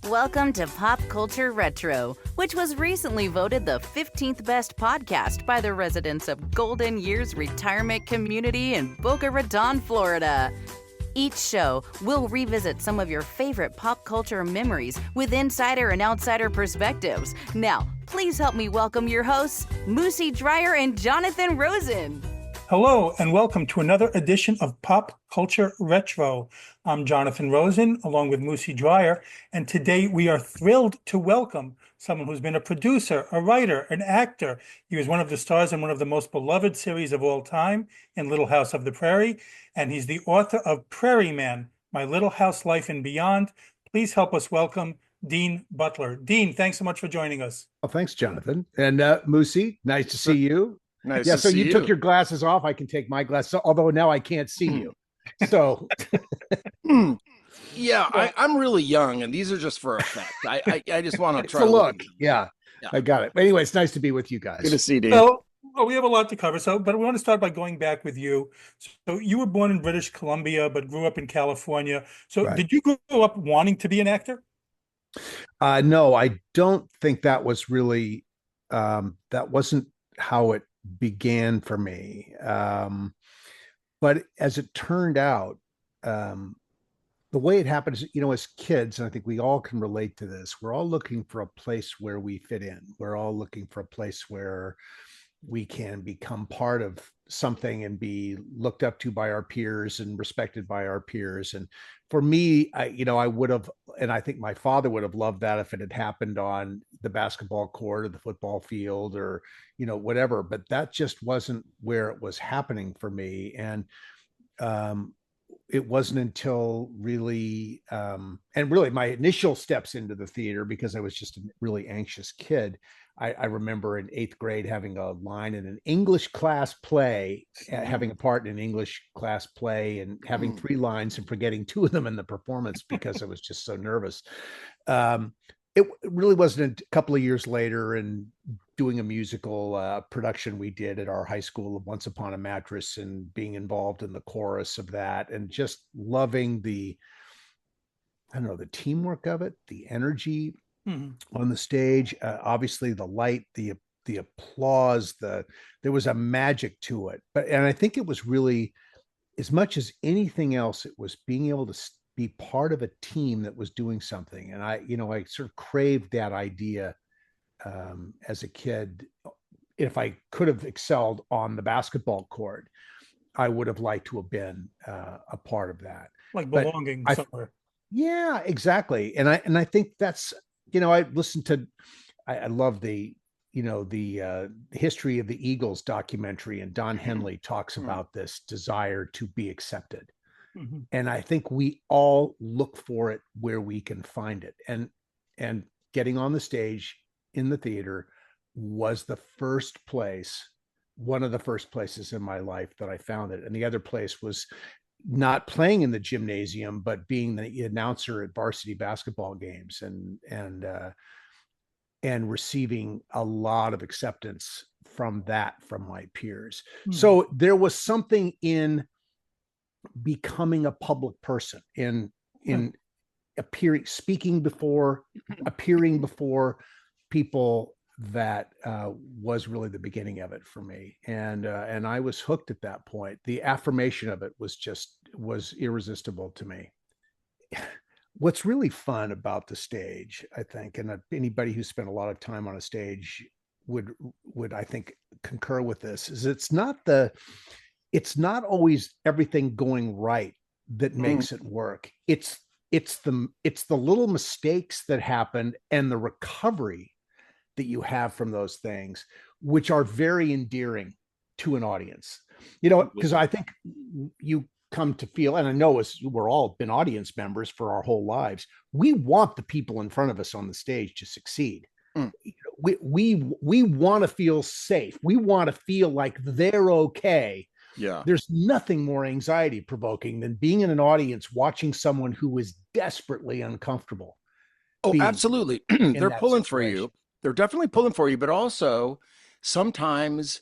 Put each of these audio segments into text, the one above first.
Welcome to Pop Culture Retro, which was recently voted the 15th best podcast by the residents of Golden Years Retirement Community in Boca Raton, Florida. Each show, we'll revisit some of your favorite pop culture memories with insider and outsider perspectives. Now, please help me welcome your hosts, Moosie Drier and Jonathan Rosen. Hello, and welcome to another edition of Pop Culture Retro. I'm Jonathan Rosen, along with Moosie Drier, and today we are thrilled to welcome someone who's been a producer, a writer, an actor. He was one of the stars in one of the most beloved series of all time, in Little House of the Prairie, and he's the author of Prairie Man, My Little House Life and Beyond. Please help us welcome Dean Butler. Dean, thanks so much for joining us. Oh, thanks, Jonathan. And Moosie, nice to see you. Nice yeah, to so see you took your glasses off. I can take my glasses, although now I can't see you. So, yeah, I'm really young, and these are just for effect. I just want to try to to look. Yeah, I got it. But anyway, it's nice to be with you guys. Good to see you, Dean. Well, we have a lot to cover, but we want to start by going back with you. So you were born in British Columbia, but grew up in California. So Right. Did you grow up wanting to be an actor? No, I don't think that was really, that wasn't how it began for me. But as it turned out, the way it happened is, as kids, and I think we all can relate to this, we're all looking for a place where we fit in. We're all looking for a place where we can become part of something and be looked up to by our peers and respected by our peers. And for me, I would have, and I think my father would have loved that if it had happened on the basketball court or the football field or, whatever, but that just wasn't where it was happening for me. And it wasn't until really, and really my initial steps into the theater, because I was just a really anxious kid. I remember in 8th grade having a line in an English class play, having a part in an English class play and having 3 lines and forgetting 2 of them in the performance because I was just so nervous. It really wasn't a couple of years later and doing a musical production we did at our high school of Once Upon a Mattress and being involved in the chorus of that and just loving the teamwork of it, the energy on the stage, obviously the light, the applause, there was a magic to it. And I think it was really, as much as anything else, it was being able to be part of a team that was doing something. And I sort of craved that idea as a kid. If I could have excelled on the basketball court, I would have liked to have been a part of that. Like belonging somewhere. Yeah, exactly. And I think that's, I listened to, I love the history of the Eagles documentary, and Don Henley talks about this desire to be accepted. And I think we all look for it where we can find it. And getting on the stage in the theater was one of the first places in my life that I found it. And the other place was not playing in the gymnasium, but being the announcer at varsity basketball games and receiving a lot of acceptance from my peers. So there was something in becoming a public person, in appearing before people, that was really the beginning of it for me. And I was hooked at that point. The affirmation of it was irresistible to me. What's really fun about the stage, I think, and anybody who spent a lot of time on a stage would I think concur with this, is it's not always everything going right that makes it work. It's the little mistakes that happen and the recovery that you have from those things, which are very endearing to an audience, because I think you come to feel, and I know we're all been audience members for our whole lives, we want the people in front of us on the stage to succeed. We want to feel safe. We want to feel like they're okay. Yeah. There's nothing more anxiety provoking than being in an audience watching someone who is desperately uncomfortable. Oh, absolutely. They're pulling for you. They're definitely pulling for you, but also sometimes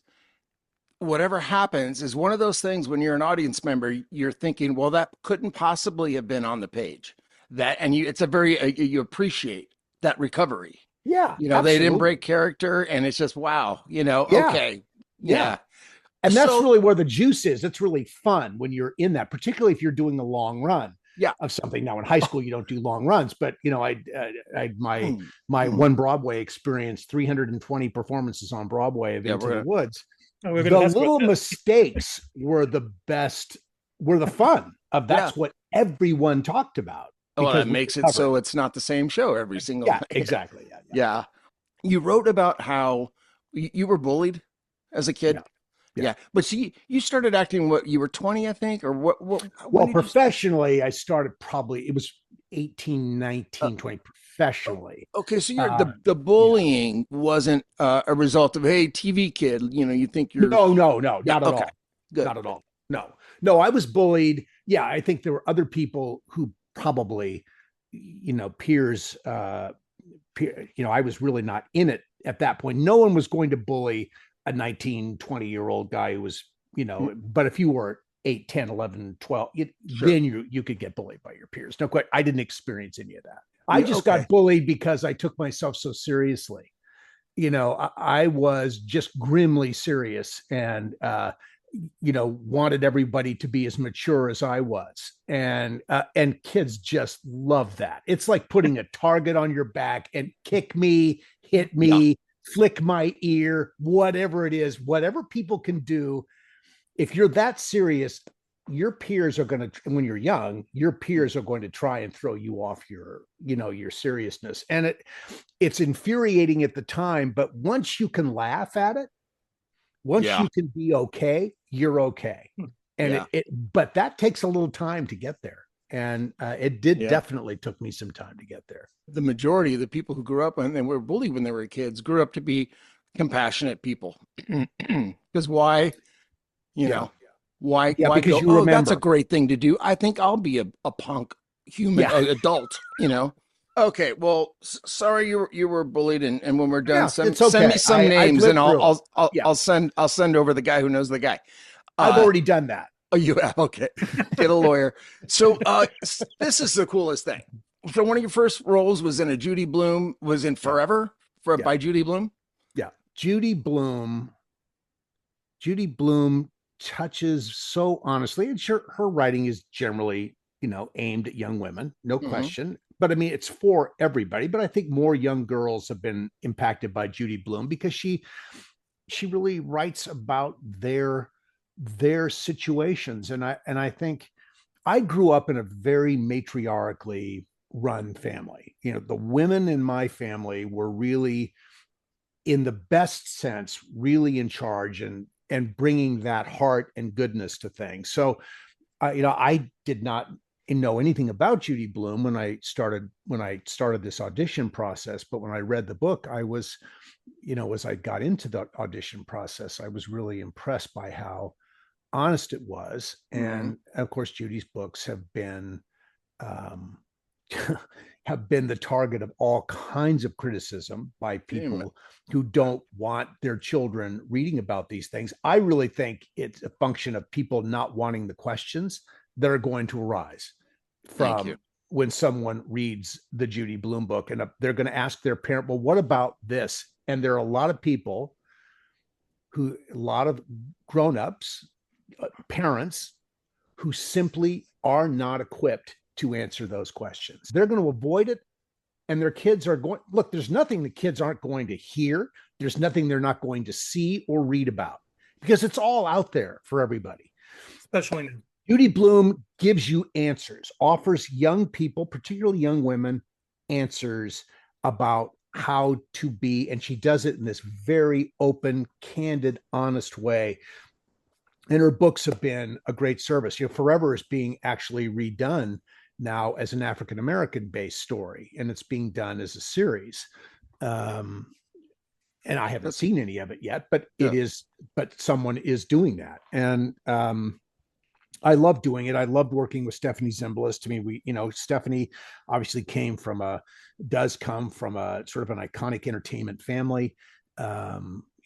whatever happens is one of those things when you're an audience member, you're thinking, well, that couldn't possibly have been on the page. that, and it's a very you appreciate that recovery. Yeah, They didn't absolutely. break character, and it's just wow. Yeah. Okay, Yeah. And that's So- really where the juice is. It's really fun when you're in that, particularly if you're doing the long run Yeah. of something. Now, in high school, you don't do long runs, but my Hmm. one Broadway experience, 320 performances on Broadway of Yeah, Into we're the gonna- Woods. Oh, we're The gonna ask about little that. mistakes were the best, were the fun of that's what everyone talked about. Well, because that we makes it recovered. so it's not the same show every single Yeah, night. exactly. Yeah. Yeah. You wrote about how you were bullied as a kid. Yeah. But see, you started acting what you were 20, I think, or what when Well, did professionally, I started probably, it was 18, 19, 20 professionally. Okay, so the bullying wasn't a result of, hey, TV kid, you think you're No, not at okay. all. Good. Not at all. No, I was bullied. Yeah, I think there were other people who probably, peers, I was really not in it at that point. No one was going to bully a 19, 20-year-old guy who was, but if you were 8, 10, 11, 12, Sure. then you could get bullied by your peers. No, quite. I didn't experience any of that. I just got bullied because I took myself so seriously. I was just grimly serious and, wanted everybody to be as mature as I was. And kids just love that. It's like putting a target on your back and kick me, hit me, flick my ear, whatever it is, whatever people can do. If you're that serious, your peers are going to, when you're young, your peers are going to try and throw you off your seriousness. And it's infuriating at the time, but once you can laugh at it, once you can be okay, you're okay. And but that takes a little time to get there. And it definitely took me some time to get there. The majority of the people who grew up and were bullied when they were kids grew up to be compassionate people. Because why? Why because go, you remember. That's a great thing to do. I think I'll be a punk human adult, Okay, well, sorry you were bullied, and when we're done, send me some names, and I'll send over the guy who knows the guy. I've already done that. Oh, you have? Okay, get a lawyer. So this is the coolest thing. So one of your first roles was in a Judy Blume, was in Forever by Judy Blume. Yeah, Judy Blume touches so honestly, and sure, her writing is generally aimed at young women, no question. But I mean, it's for everybody. But I think more young girls have been impacted by Judy Blume because she really writes about their situations. And I think I grew up in a very matriarchally run family. The women in my family were really, in the best sense, really in charge and bringing that heart and goodness to things. So, I did not know anything about Judy Blume when I started this audition process. But when I read the book, I was, as I got into the audition process, I was really impressed by how honest it was. And of course, Judy's books have been the target of all kinds of criticism by people who don't want their children reading about these things. I really think it's a function of people not wanting the questions that are going to arise from when someone reads the Judy Blume book, and they're going to ask their parent, well, what about this? And there are a lot of people a lot of grown-ups, parents, who simply are not equipped to answer those questions. They're going to avoid it, and their kids are going, look, there's nothing the kids aren't going to hear. There's nothing they're not going to see or read about, because it's all out there for everybody. Especially now. Judy Blume gives you answers, offers young people, particularly young women, answers about how to be, and she does it in this very open, candid, honest way. And her books have been a great service. Forever is being actually redone now as an African-American based story, and it's being done as a series. And I haven't seen any of it yet, but but someone is doing that. And I love doing it. I loved working with Stephanie Zimbalist. To me, Stephanie obviously does come from a sort of an iconic entertainment family.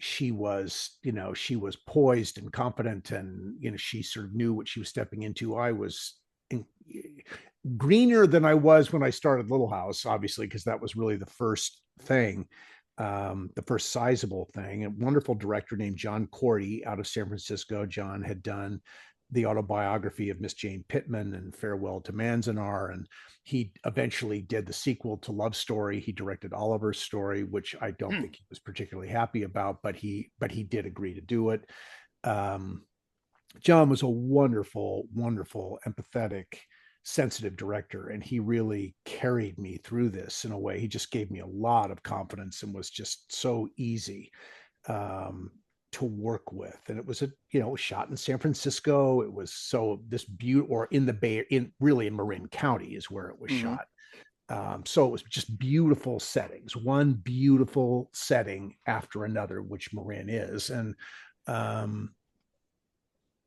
She was poised and confident, and she sort of knew what she was stepping into. I was greener than I was when I started Little House, obviously, because that was really the first thing, the first sizable thing. A wonderful director named John Cordy out of San Francisco. John had done the autobiography of Miss Jane Pittman and Farewell to Manzanar, and he eventually did the sequel to Love Story. He directed Oliver's Story, which I don't think he was particularly happy about, but he did agree to do it. John was a wonderful, wonderful, empathetic, sensitive director, and he really carried me through this in a way. He just gave me a lot of confidence and was just so easy to work with. And it was shot in San Francisco. It was so this beautiful, or in the Bay, in Marin County is where it was shot. So it was just beautiful settings, one beautiful setting after another, which Marin is. And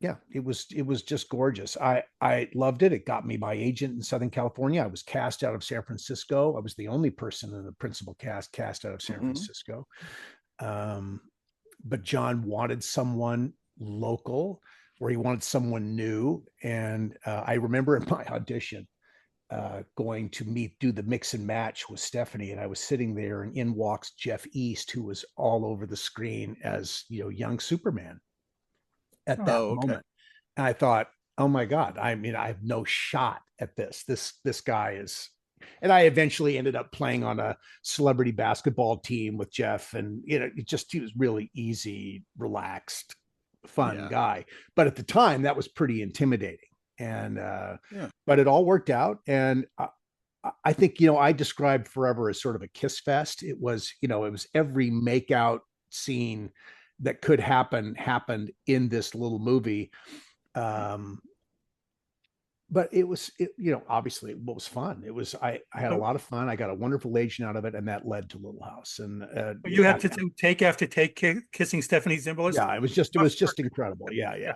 yeah, it was just gorgeous. I loved it. It got me my agent in Southern California. I was cast out of San Francisco. I was the only person in the principal cast out of San Francisco. But John wanted someone local, or he wanted someone new. And I remember in my audition going to do the mix and match with Stephanie, and I was sitting there, and in walks Jeff East, who was all over the screen as young Superman at that moment. And I thought, oh my God, I mean, I have no shot at this. This guy is. And I eventually ended up playing on a celebrity basketball team with Jeff, and he was really easy, relaxed, fun guy. But at the time, that was pretty intimidating. And but it all worked out. And I think I described Forever as sort of a kiss fest. It was it was every makeout scene that could happened in this little movie. But it was, obviously what was fun. It was, I had a lot of fun. I got a wonderful agent out of it, and that led to Little House. And you had to do take after take kissing Stephanie Zimbalist. Yeah, it was just incredible. Yeah.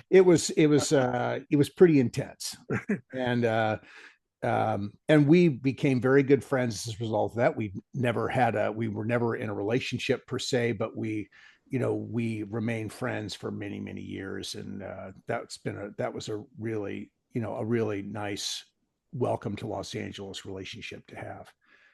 It was pretty intense. And we became very good friends as a result of that. We were never in a relationship per se, but we remained friends for many, many years. And that was a really, a really nice welcome to Los Angeles relationship to have.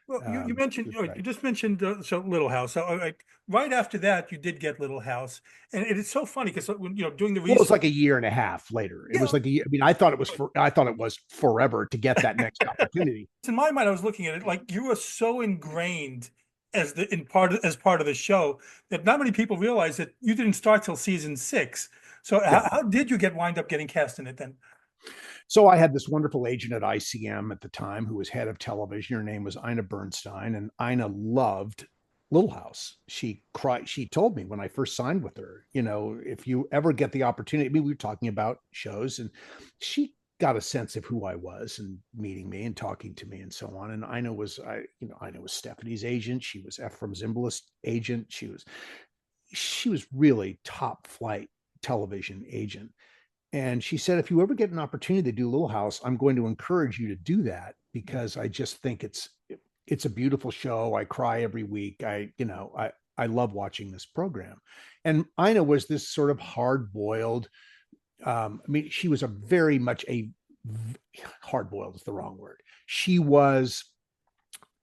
Well, you mentioned, you just mentioned Little House. So right after that, you did get Little House, and it's so funny because when doing the research, it was like a year and a half later. It was like I thought it was forever to get that next opportunity. In my mind, I was looking at it like you were so ingrained as part of the show that not many people realize that you didn't start till season 6. So how did you wind up getting cast in it then? So I had this wonderful agent at ICM at the time who was head of television. Her name was Ina Bernstein, and Ina loved Little House. She told me when I first signed with her, if you ever get the opportunity, we were talking about shows, and she got a sense of who I was and meeting me and talking to me and so on. And Ina was Stephanie's agent. She was Ephraim Zimbalist's agent. She was really top flight television agent. And she said, if you ever get an opportunity to do Little House, I'm going to encourage you to do that, because I just think it's a beautiful show. I cry every week. I love watching this program. And Ina was this sort of hard-boiled, she was very much hard-boiled is the wrong word. She was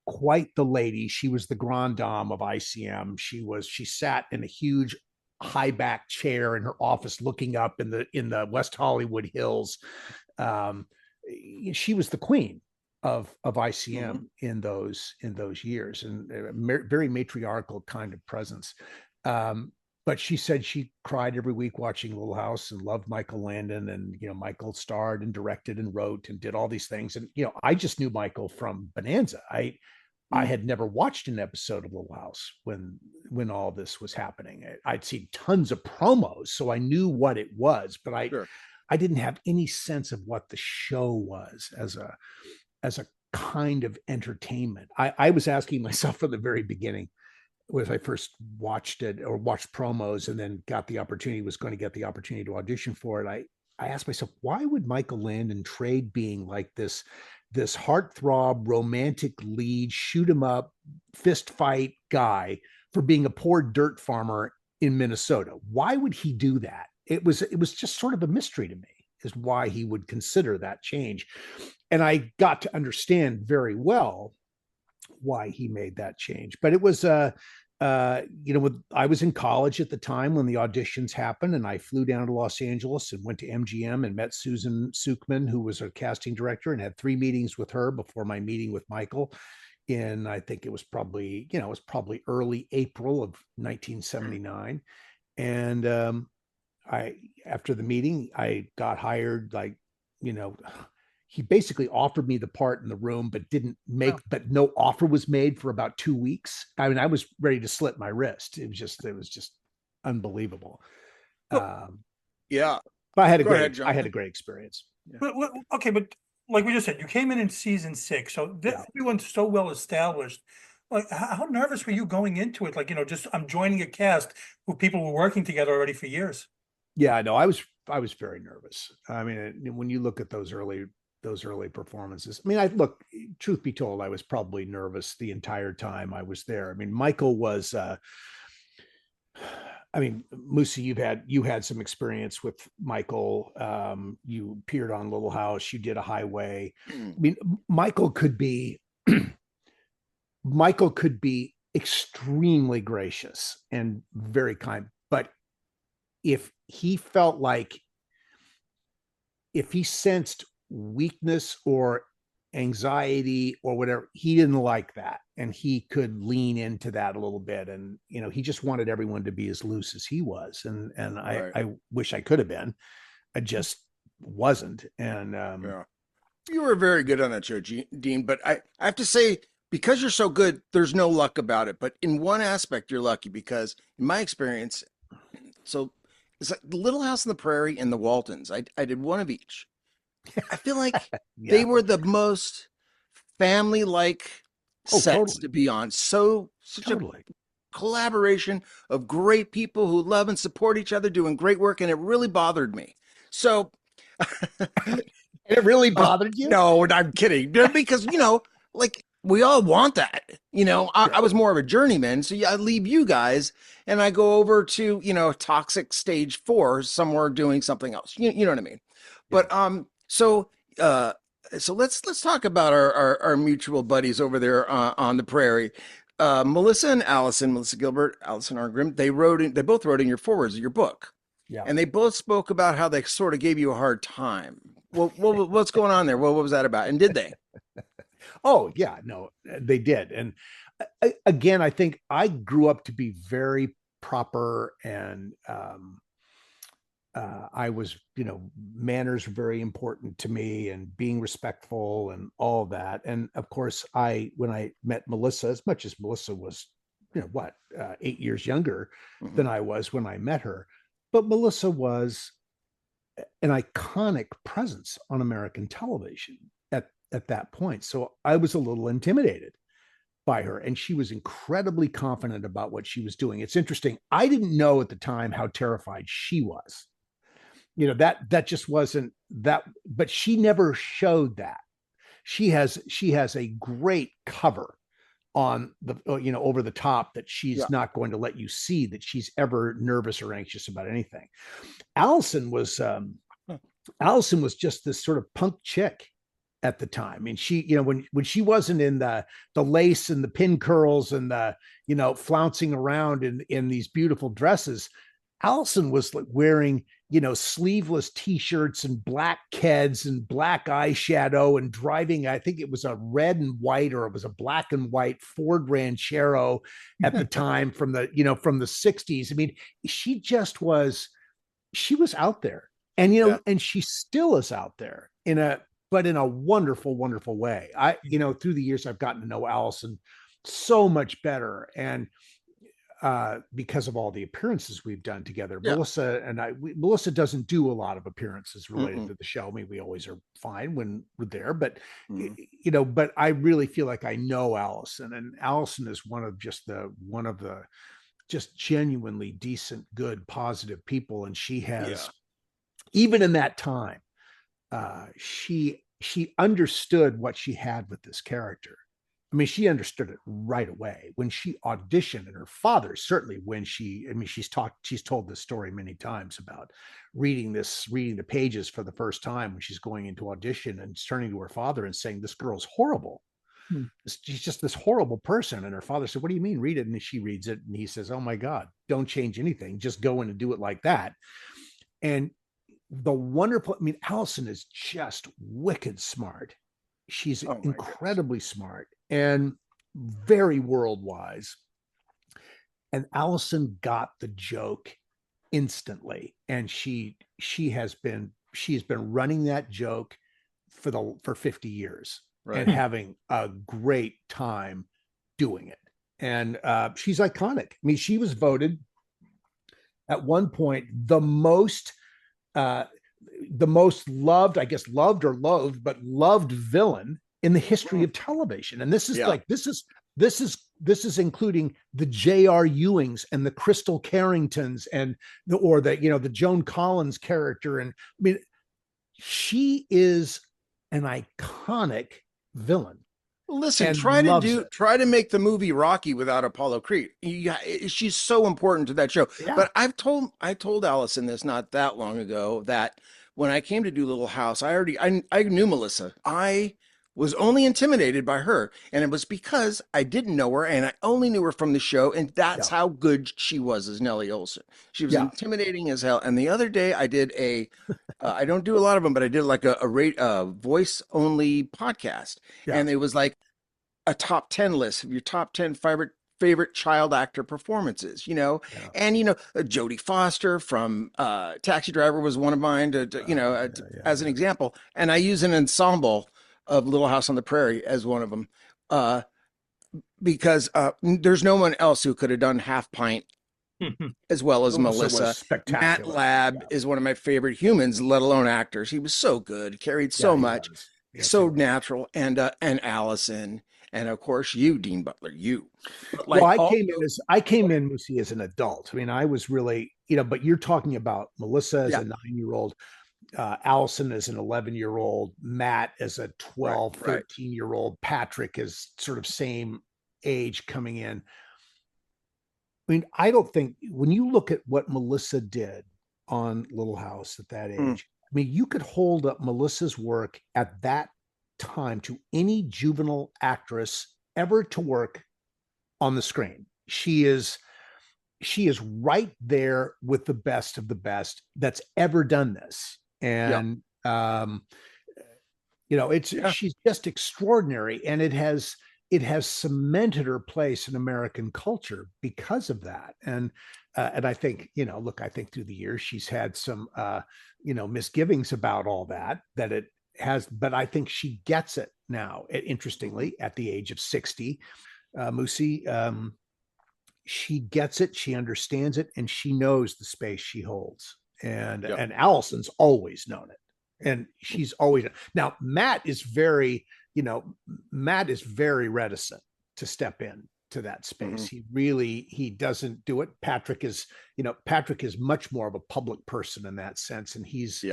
quite the lady. She was the grande dame of ICM. She sat in a huge high back chair in her office looking up in the West Hollywood Hills. She was the queen of ICM in those years, and very matriarchal kind of presence. But she said she cried every week watching Little House and loved Michael Landon, and Michael starred and directed and wrote and did all these things. And I just knew Michael from Bonanza. I had never watched an episode of Little House when all this was happening. I'd seen tons of promos, so I knew what it was, but I didn't have any sense of what the show was as a kind of entertainment. I was asking myself from the very beginning, when I first watched it or watched promos and then was going to get the opportunity to audition for it, I asked myself, why would Michael Landon trade being like this heartthrob, romantic lead, shoot 'em up, fist fight guy for being a poor dirt farmer in Minnesota? Why would he do that? It was just sort of a mystery to me. is why he would consider that change. And I got to understand very well why he made that change. But it was I was in college at the time when the auditions happened, and I flew down to Los Angeles and went to MGM and met Susan Sukman, who was a casting director, and had 3 meetings with her before my meeting with Michael. I think it was probably early April of 1979. And after the meeting, I got hired. He basically offered me the part in the room, but but no offer was made for about 2 weeks. I mean, I was ready to slit my wrist. It was just unbelievable. Yeah. But I had a great experience. Yeah. But like we just said, you came in season 6, so everyone's so well established. Like, how nervous were you going into it? Like, just I'm joining a cast who people were working together already for years. Yeah, no, I was very nervous. I mean, when you look at those early performances, I mean, truth be told, I was probably nervous the entire time I was there. I mean, Michael was, Moosie, you had some experience with Michael. You appeared on Little House, you did a highway. I mean, Michael could be extremely gracious and very kind, but if he sensed weakness or anxiety or whatever, he didn't like that, and he could lean into that a little bit. And he just wanted everyone to be as loose as he was, and right. I wish I could have been. I just wasn't. And you were very good on that show, Dean, but I have to say, because you're so good, there's no luck about it. But in one aspect, you're lucky, because in my experience, so it's like the Little House on the Prairie and the Waltons. I did one of each. I feel like they were the most family-like sets to be on. Such a collaboration of great people who love and support each other, doing great work, and it really bothered me. So it really bothered you? No, I'm kidding. Because like, we all want that. I was more of a journeyman, so I leave you guys and I go over to toxic stage 4 somewhere doing something else. You know what I mean? But so let's talk about our mutual buddies over there on the prairie. Melissa Gilbert, Allison Arngrim, they both wrote in your forwards of your book. Yeah. And they both spoke about how they sort of gave you a hard time. Well, what's going on there? What was that about? And did they? Oh, yeah, no, they did. And again, I think I grew up to be very proper, and I was, manners were very important to me, and being respectful and all of that. And of course, when I met Melissa, as much as Melissa was, 8 years younger than I was when I met her, but Melissa was an iconic presence on American television at that point. So I was a little intimidated by her, and she was incredibly confident about what she was doing. It's interesting. I didn't know at the time how terrified she was. That just wasn't that, but she never showed that. She has a great cover on the, over the top, that she's not going to let you see that she's ever nervous or anxious about anything. Allison was just this sort of punk chick at the time. I mean, she, when she wasn't in the lace and the pin curls and the, flouncing around in these beautiful dresses, Allison was like wearing, sleeveless t-shirts and black Keds and black eyeshadow, and driving, I think it was a red and white, or it was a black and white Ford Ranchero at the time from the 60s. I mean, she was out there, and, and she still is out there but in a wonderful, wonderful way. Through the years, I've gotten to know Allison so much better. And because of all the appearances we've done together, Melissa doesn't do a lot of appearances related to the show. I mean, we always are fine when we're there, but but I really feel like I know Allison, and Allison is one of the just genuinely decent, good, positive people. And she has, even in that time, she understood what she had with this character. I I mean, she understood it right away when she auditioned, and her father certainly when she's told this story many times about reading the pages for the first time when she's going into audition and turning to her father and saying, "This girl's horrible. She's just this horrible person." And her father said, "What do you mean? Read it." And she reads it, and he says, "Oh my God, don't change anything. Just go in and do it like that." And Allison is just wicked smart. She's incredibly smart and very world wise. And Allison got the joke instantly. And she's been running that joke for 50 years and having a great time doing it. And she's iconic. I mean, she was voted at one point the most loved, I guess loved or loathed, but loved villain in the history of television. And this is this is including the J.R. Ewings and the Crystal Carringtons and the Joan Collins character. And I mean, she is an iconic villain. Listen, try to make the movie Rocky without Apollo Creed. She's so important to that show. Yeah. But I told Allison this not that long ago that when I came to do Little House, I knew Melissa. I was only intimidated by her, and it was because I didn't know her and I only knew her from the show, and that's how good she was as Nellie Olson. She was intimidating as hell. And the other day I did I don't do a lot of them, but I did like a voice only podcast, and it was like a top 10 list of your top 10 favorite child actor performances, and Jodie Foster from Taxi Driver was one of mine as an example. And I use an ensemble of Little House on the Prairie as one of them, because there's no one else who could have done Half Pint as well as Melissa. Matt Labb is one of my favorite humans, let alone actors. He was so good, carried so much, so natural. And Allison, and of course you, Dean Butler. I came in Moosie as an adult. I mean, I was really, but you're talking about Melissa as a 9-year-old. Allison as an 11-year-old, Matt as a 12, 13-year-old, Patrick is sort of same age coming in. I mean, I don't think when you look at what Melissa did on Little House at that age, I mean, you could hold up Melissa's work at that time to any juvenile actress ever to work on the screen. She is right there with the best of the best that's ever done this. And she's just extraordinary, and it has cemented her place in American culture because of that. And I think I think through the years she's had some misgivings about all that it has, but I think she gets it now. Interestingly, at the age of 60, Moosie, she gets it, she understands it, and she knows the space she holds. And Allison's always known it, and she's always now. Matt is very reticent to step in to that space. He doesn't do it. Patrick is much more of a public person in that sense, and he's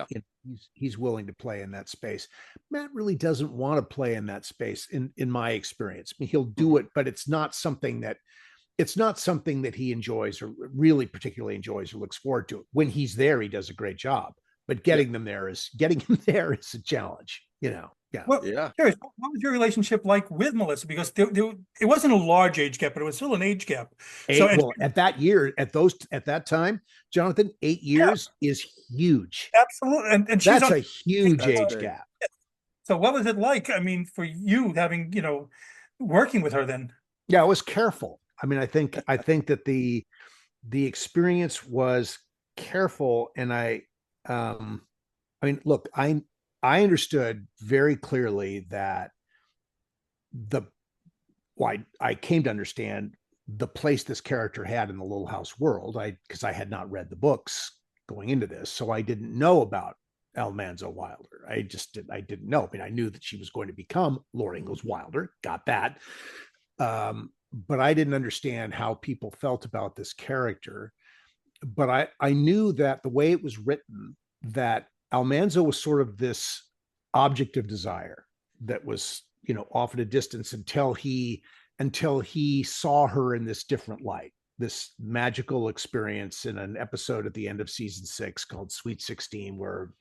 willing to play in that space. Matt really doesn't want to play in that space, in my experience. I mean, he'll do it, but it's not something that he enjoys or really particularly enjoys or looks forward to. When he's there, he does a great job, but getting him there is a challenge, Well, curious, what was your relationship like with Melissa? Because it wasn't a large age gap, but it was still an age gap. At that time, Jonathan, 8 years is huge. Absolutely. And that's a huge age gap. So what was it like? I mean, for you having, working with her then? Yeah, I was careful. I mean, I think that the experience was careful, and I understood very clearly that I came to understand the place this character had in the Little House world. Because I had not read the books going into this, so I didn't know about Almanzo Wilder. I didn't know. I mean, I knew that she was going to become Laura Ingalls Wilder. Got that. But I didn't understand how people felt about this character. But I knew that the way it was written, that Almanzo was sort of this object of desire that was off at a distance until he saw her in this different light, this magical experience in an episode at the end of season 6 called Sweet 16, where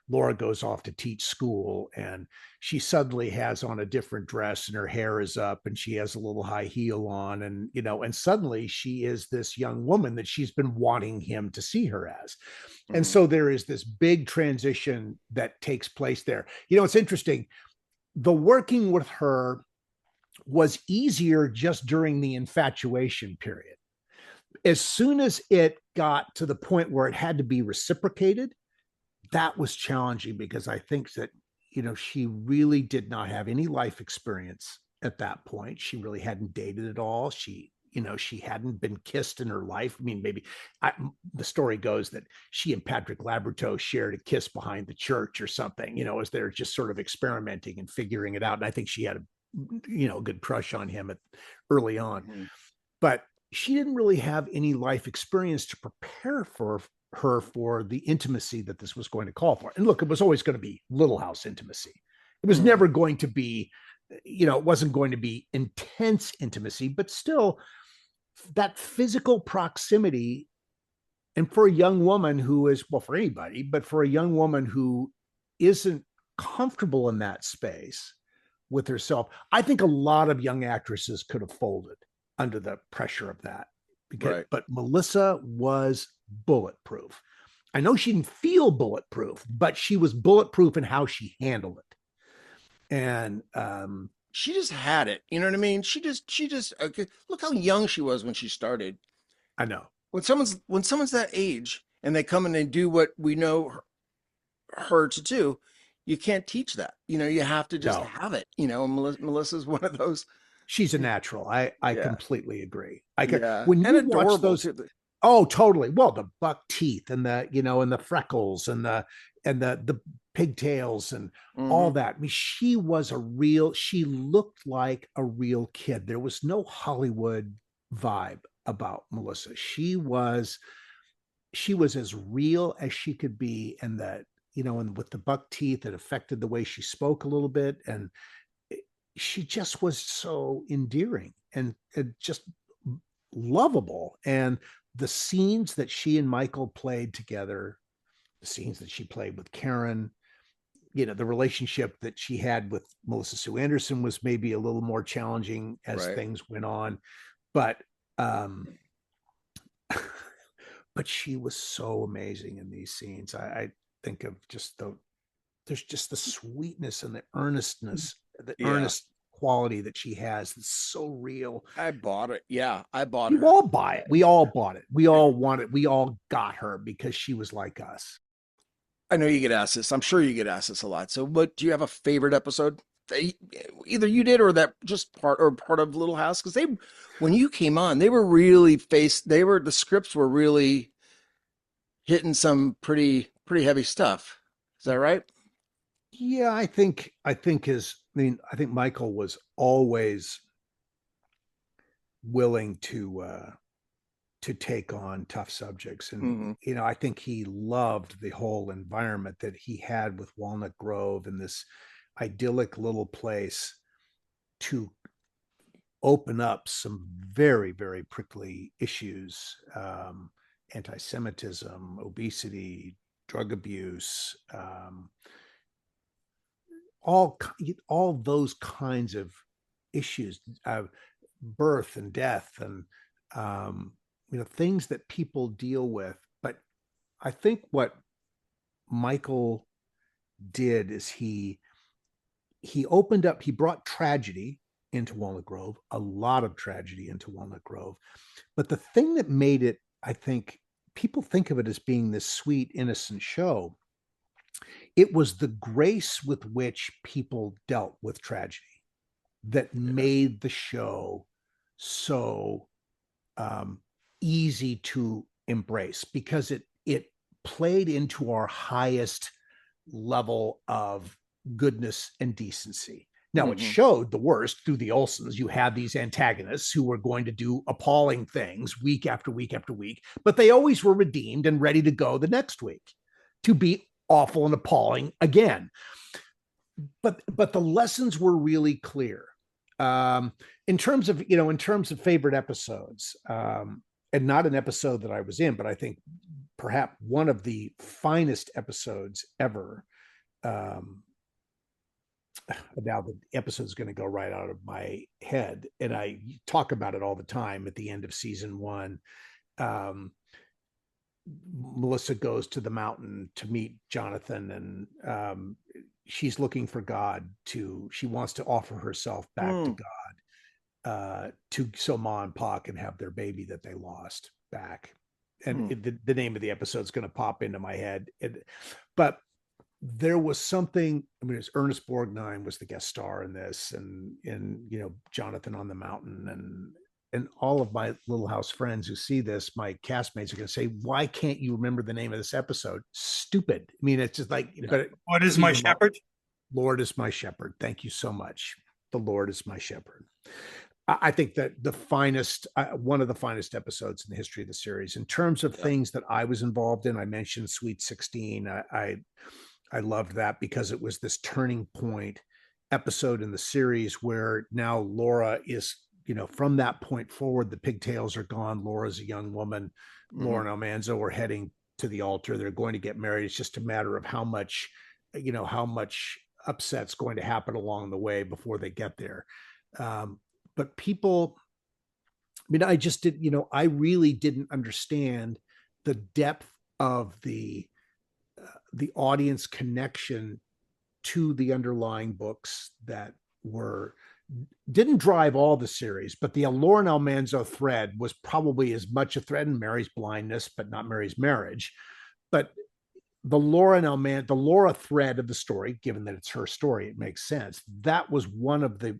Laura goes off to teach school and she suddenly has on a different dress and her hair is up and she has a little high heel on, and and suddenly she is this young woman that she's been wanting him to see her as. And so there is this big transition that takes place there. It's interesting. The working with her was easier just during the infatuation period. As soon as it got to the point where it had to be reciprocated, that was challenging, because I think that, she really did not have any life experience at that point. She really hadn't dated at all. She hadn't been kissed in her life. I mean, the story goes that she and Patrick Labberteau shared a kiss behind the church or something, as they're just sort of experimenting and figuring it out. And I think she had a good crush on him early on, but she didn't really have any life experience to prepare for her for the intimacy that this was going to call for. And look, it was always going to be Little House intimacy. It was never going to be, it wasn't going to be intense intimacy, but still that physical proximity. And for a young woman who is, well, for anybody, but for a young woman who isn't comfortable in that space with herself, I think a lot of young actresses could have folded under the pressure of that. But Melissa was bulletproof. I know she didn't feel bulletproof, but she was bulletproof in how she handled it. And she just had it. You know what I mean? She just okay, look how young she was when she started. I know. When someone's that age and they come and they do what we know her to do, you can't teach that. You have to just have it. Melissa's one of those. She's a natural. I completely agree. When you watch those, oh, totally. Well, the buck teeth and the and the freckles and the pigtails and all that. I mean, she looked like a real kid. There was no Hollywood vibe about Melissa. She was as real as she could be, and that and with the buck teeth, it affected the way she spoke a little bit, and she just was so endearing and just lovable. And the scenes that she and Michael played together, the scenes that she played with Karen, the relationship that she had with Melissa Sue Anderson was maybe a little more challenging as things went on, but she was so amazing in these scenes. I think of there's just the sweetness and the earnestness, earnest quality that she has. That's so real. I bought it. Yeah, I bought it. You all buy it. We all bought it. We all want it. We all got her because she was like us. I know you get asked this. I'm sure you get asked this a lot. So, what do you have a favorite episode? Either you did or that just part of Little House? Because when you came on, they were really the scripts were really hitting some pretty heavy stuff. Is that right? Yeah, I think Michael was always willing to take on tough subjects. And, I think he loved the whole environment that he had with Walnut Grove and this idyllic little place to open up some very, very prickly issues, anti-Semitism, obesity, drug abuse, all those kinds of issues, birth and death, and things that people deal with. But I think what Michael did is he opened up, he brought tragedy into Walnut Grove, a lot of tragedy into Walnut Grove. But the thing that made it, I think, people think of it as being this sweet, innocent show. It was the grace with which people dealt with tragedy that made the show so easy to embrace, because it played into our highest level of goodness and decency. Now, it showed the worst through the Olsons. You had these antagonists who were going to do appalling things week after week after week, but they always were redeemed and ready to go the next week to be awful and appalling again. but the lessons were really clear. In terms of favorite episodes, and not an episode that I was in, but I think perhaps one of the finest episodes ever. Now the episode is going to go right out of my head, and I talk about it all the time at the end of season 1. Melissa goes to the mountain to meet Jonathan, and she's looking for God she wants to offer herself back to God, so Ma and Pa can have their baby that they lost back. And the name of the episode is going to pop into my head. But there was something, I mean, it was Ernest Borgnine was the guest star in this, and Jonathan on the mountain, and all of my Little House friends who see this, my castmates are going to say, why can't you remember the name of this episode? Stupid. I mean, it's just like, but what is my shepherd? Lord is my shepherd. Thank you so much. The Lord is my shepherd. I think that one of the finest episodes in the history of the series. In terms of things that I was involved in, I mentioned Sweet 16. I loved that because it was this turning point episode in the series where now Laura is, from that point forward, the pigtails are gone. Laura's a young woman. Laura and Almanzo are heading to the altar. They're going to get married. It's just a matter of how much upset's going to happen along the way before they get there. But people, I mean, I really didn't understand the depth of the audience connection to the underlying books that didn't drive all the series, but the Laura and Almanzo thread was probably as much a thread in Mary's blindness, but not Mary's marriage. But the Laura thread of the story, given that it's her story, it makes sense. That was one of the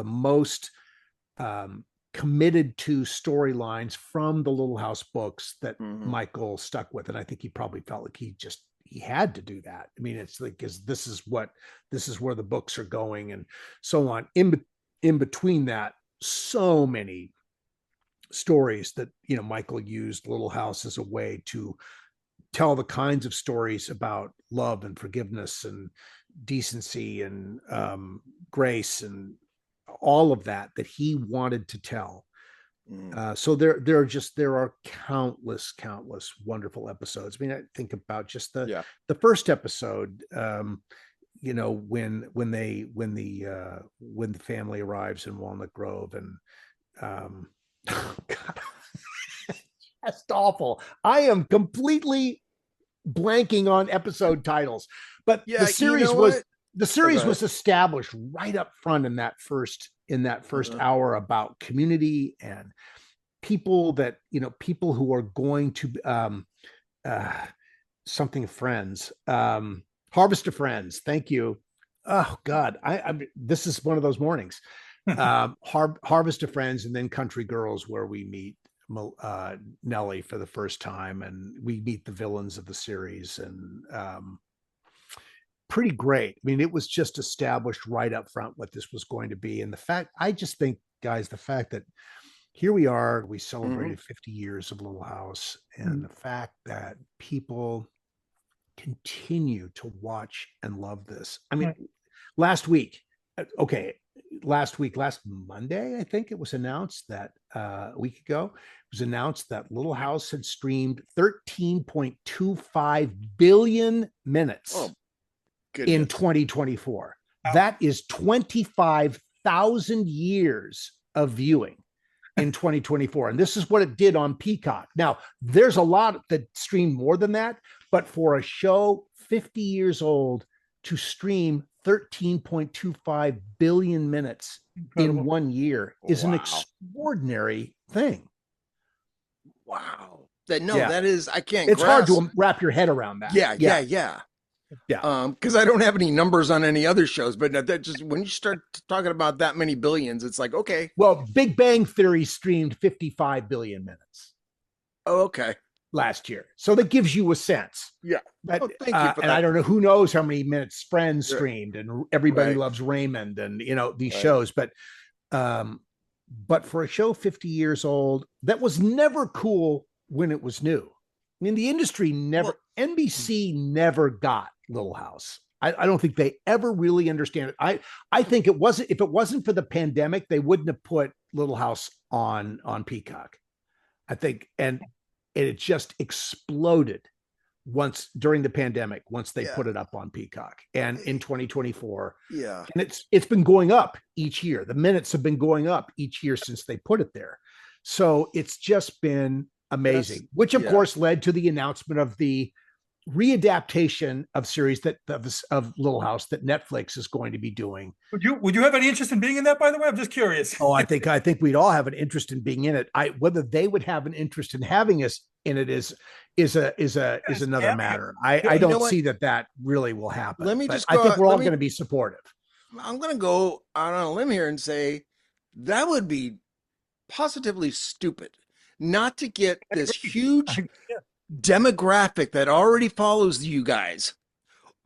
most committed to storylines from the Little House books that Michael stuck with. And I think he probably felt like he had to do that. I mean, it's like, because this is where the books are going and so on. In between that, so many stories that, Michael used Little House as a way to tell the kinds of stories about love and forgiveness and decency and grace and all of that he wanted to tell. So there are countless wonderful episodes. I mean, I think about just the first episode, when the family arrives in Walnut Grove, and God, that's awful. I am completely blanking on episode titles, but the series was established right up front in that first hour about community and people who are going to friends, Harvest of Friends. Thank you. Oh God, this is one of those mornings. Harvest of Friends, and then Country Girls, where we meet Nellie for the first time, and we meet the villains of the series, and pretty great. I mean, it was just established right up front what this was going to be. And I just think, guys, the fact that here we are, we celebrated 50 years of Little House, and the fact that people continue to watch and love this. I mean, last Monday, I think it was announced that a week ago, it was announced that Little House had streamed 13.25 billion minutes in 2024. Wow. That is 25,000 years of viewing in 2024. And this is what it did on Peacock. Now, there's a lot that stream more than that, but for a show 50 years old to stream 13.25 billion minutes in 1 year is an extraordinary thing. Wow. That is, I can't. It's hard to wrap your head around that. Yeah. Because I don't have any numbers on any other shows, but that just, when you start talking about that many billions, it's like, okay. Well, Big Bang Theory streamed 55 billion minutes. Oh, okay. Last year. So that gives you a sense. Yeah. Thank you for that. And I don't know, who knows how many minutes Friends streamed, and Everybody Loves Raymond, and these shows, but for a show 50 years old, that was never cool when it was new. I mean, the industry NBC never got Little House. I don't think they ever really understand it. I think if it wasn't for the pandemic, they wouldn't have put Little House on Peacock. I think, and it just exploded during the pandemic, once they put it up on Peacock, and in 2024. Yeah. And it's been going up each year. The minutes have been going up each year since they put it there. So it's just been amazing, which of course led to the announcement of the readaptation of series of Little House that Netflix is going to be doing. Would you have any interest in being in that, by the way? I'm just curious. Oh, I think we'd all have an interest in being in it. Whether they would have an interest in having us in it is another matter. I don't see that really will happen. Let me just I think we're all going to be supportive. I'm going to go out on a limb here and say that would be positively stupid not to get this huge demographic that already follows you guys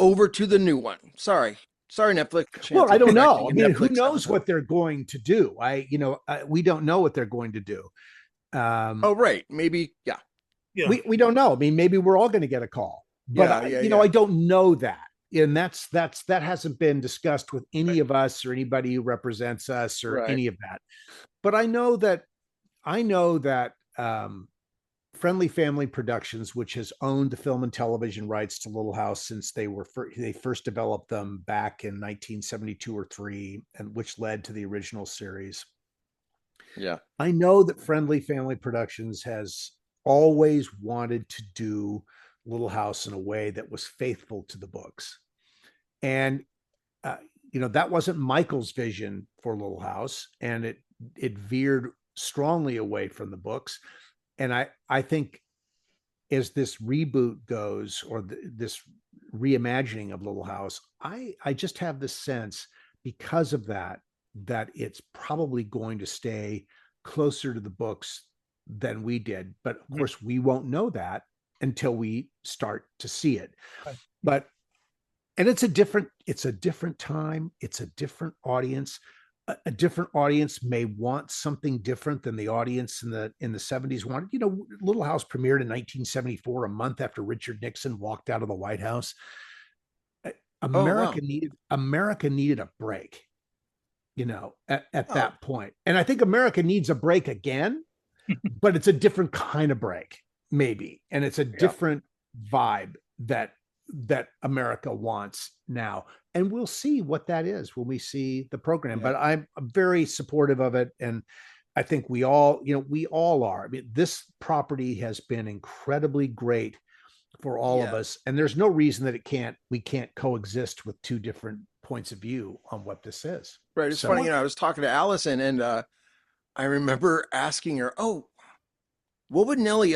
over to the new one. Sorry, Netflix. Well, I don't know. I mean, who knows what they're going to do? We don't know what they're going to do. Right. Maybe. Yeah. We don't know. I mean, maybe we're all going to get a call, but I don't know that. And that hasn't been discussed with any of us or anybody who represents us or any of that. But I know that Friendly Family Productions, which has owned the film and television rights to Little House since they first developed them back in 1972 or 3, and which led to the original series. Yeah. I know that Friendly Family Productions has always wanted to do Little House in a way that was faithful to the books. And, that wasn't Michael's vision for Little House, and it veered strongly away from the books. And I think as this reboot goes, or this reimagining of Little House, I just have the sense, because of that it's probably going to stay closer to the books than we did. But of course, we won't know that until we start to see it. And it's a different time. It's a different audience. A different audience may want something different than the audience in the 70s wanted. Little House premiered in 1974, a month after Richard Nixon walked out of the White House. America needed a break, at that point. And I think America needs a break again, but it's a different kind of break, maybe. And it's a different vibe that America wants now. And we'll see what that is when we see the program. But I'm very supportive of it. And I think we all are. I mean, this property has been incredibly great for all of us. And there's no reason that we can't coexist with two different points of view on what this is. Right. It's funny, I was talking to Allison, and I remember asking her, what would Nellie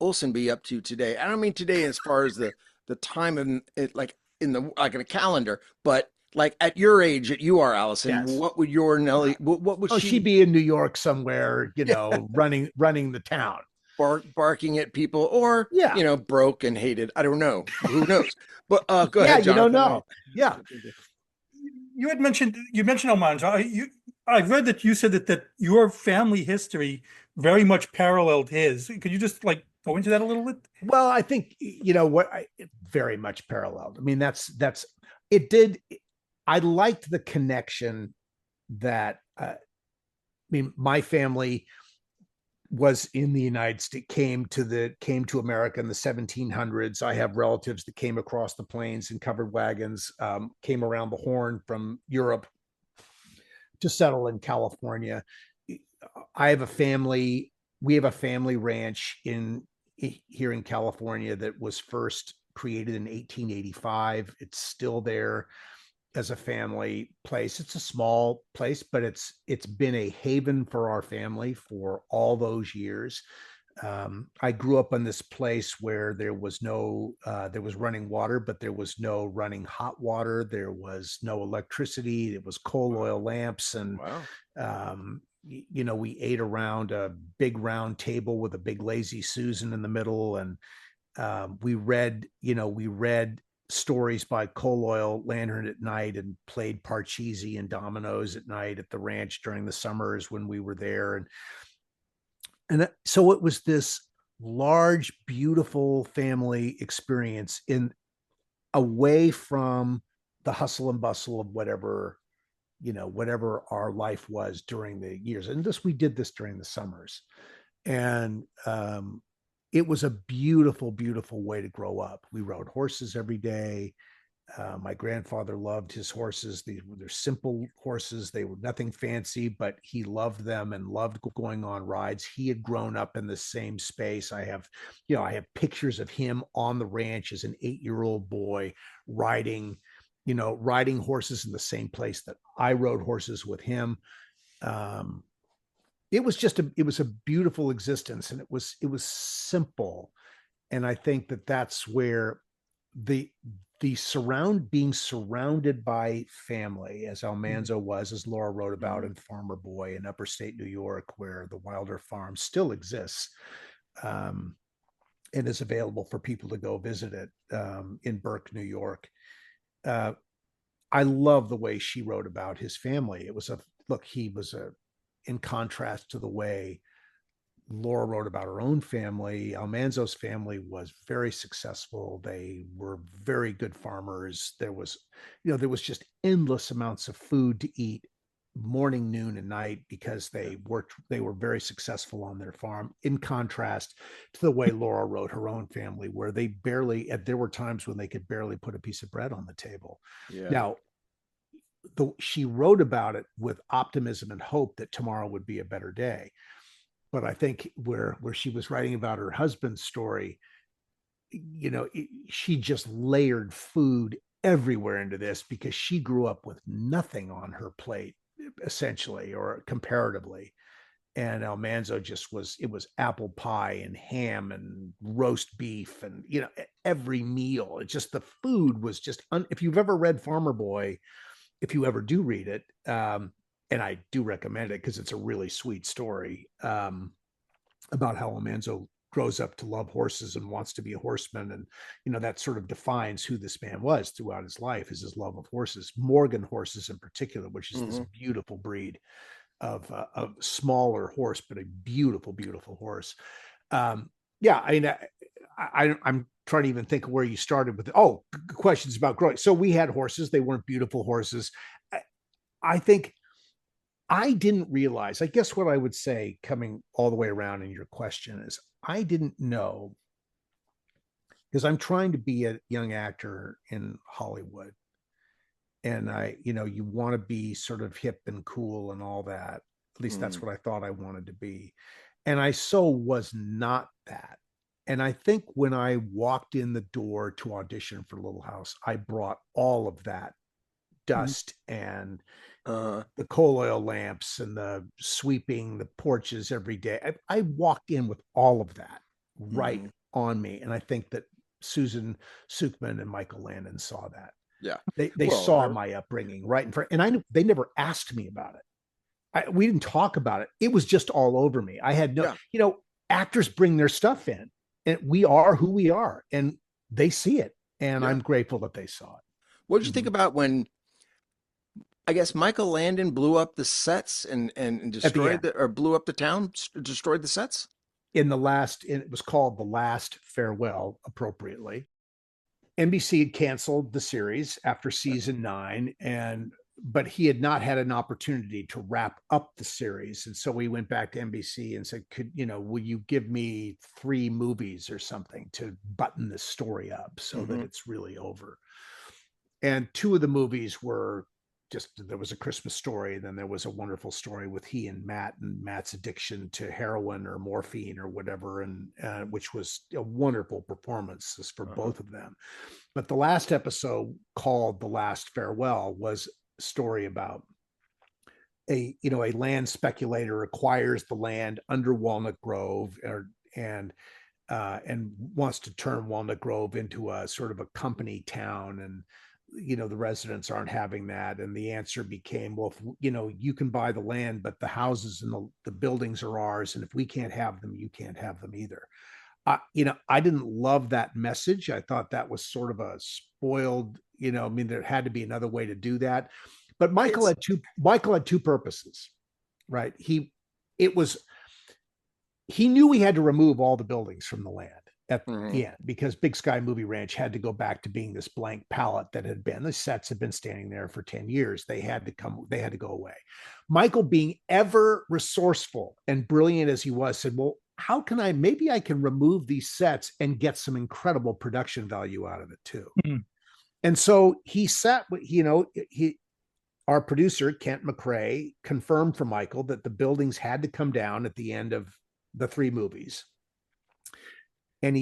Olson be up to today? I don't mean today as far as the time of it, like in a calendar, but like at your age that you are, Allison, what would your Nellie? What would she'd be in New York somewhere, running the town, barking at people, or broke and hated. I don't know. Who knows? But go ahead, Jonathan. You don't know. Yeah. You mentioned Almanzo. I read that you said that your family history very much paralleled his. Could you just go into that a little bit? Well, I think very much paralleled. I mean, it did. I liked the connection that my family was in the United States, came to America in the 1700s. I have relatives that came across the plains in covered wagons, came around the Horn from Europe to settle in California. We have a family ranch here in California that was first created in 1885. It's still there as a family place. It's a small place, but it's been a haven for our family for all those years. I grew up in this place where there was running water, but there was no running hot water. There was no electricity. It was coal oil lamps. And, we ate around a big round table with a big lazy Susan in the middle. And we read stories by Coal Oil Lantern at night and played Parcheesi and dominoes at night at the ranch during the summers when we were there. And so it was this large, beautiful family experience away from the hustle and bustle of whatever our life was during the years. And we did this during the summers. And it was a beautiful, beautiful way to grow up. We rode horses every day. My grandfather loved his horses. They're simple horses. They were nothing fancy, but he loved them and loved going on rides. He had grown up in the same space. I have pictures of him on the ranch as an 8-year-old boy riding horses in the same place that I rode horses with him. It was a beautiful existence, and it was simple. And I think that's where being surrounded by family, as Almanzo was, as Laura wrote about in Farmer Boy in upstate New York, where the Wilder Farm still exists, and is available for people to go visit it, in Burke, New York. I love the way she wrote about his family. He was in contrast to the way Laura wrote about her own family. Almanzo's family was very successful. They were very good farmers. There was just endless amounts of food to eat morning, noon, and night, because they were very successful on their farm, in contrast to the way Laura wrote her own family, where there were times when they could barely put a piece of bread on the table. Yeah. Now, she wrote about it with optimism and hope that tomorrow would be a better day. But I think where she was writing about her husband's story, she just layered food everywhere into this, because she grew up with nothing on her plate, essentially, or comparatively. And Almanzo it was apple pie and ham and roast beef, and every meal. The food was just if you've ever read Farmer Boy, if you ever do read it, and I do recommend it because it's a really sweet story, about how Almanzo grows up to love horses and wants to be a horseman. And, that sort of defines who this man was throughout his life, is his love of horses, Morgan horses in particular, which is this beautiful breed of smaller horse, but a beautiful, beautiful horse. I'm trying to even think of where you started with questions about growing. So we had horses. They weren't beautiful horses. I think I didn't realize, I guess what I would say, coming all the way around in your question, is I didn't know, because I'm trying to be a young actor in Hollywood, and you want to be sort of hip and cool and all that. At least that's what I thought I wanted to be. And I was not that. And I think when I walked in the door to audition for Little House, I brought all of that dust and the coal oil lamps and the sweeping the porches every day. I walked in with all of that right on me. And I think that Susan Sukman and Michael Landon saw that. Yeah. They saw my upbringing right in front. And they never asked me about it. We didn't talk about it. It was just all over me. I had actors bring their stuff in, and we are who we are, and they see it. And I'm grateful that they saw it. What did you think about when, I guess, Michael Landon blew up the sets and destroyed or blew up the town, destroyed the sets? It was called The Last Farewell, appropriately. NBC had canceled the series after season 9, but he had not had an opportunity to wrap up the series. And so we went back to NBC and said, will you give me 3 movies or something to button this story up so that it's really over? And 2 of the movies were there was A Christmas Story, and then there was A Wonderful Story with he and Matt's addiction to heroin or morphine or whatever, and which was a wonderful performance for both of them. But the last episode, called The Last Farewell, was a story about a land speculator acquires the land under Walnut Grove and wants to turn Walnut Grove into a sort of a company town, and the residents aren't having that. And the answer became, well, you can buy the land, but the houses and the buildings are ours, and if we can't have them, you can't have them either. I didn't love that message. I thought that was sort of a spoiled, there had to be another way to do that. But Michael had two purposes, right? He knew we had to remove all the buildings from the land. at the end, because Big Sky Movie Ranch had to go back to being this blank palette that had been. The sets had been standing there for 10 years. They had to go away. Michael, being ever resourceful and brilliant as he was, said, well, how can maybe I can remove these sets and get some incredible production value out of it too. Mm-hmm. And so he sat with, our producer, Kent McCrae, confirmed for Michael that the buildings had to come down at the end of the 3 movies. And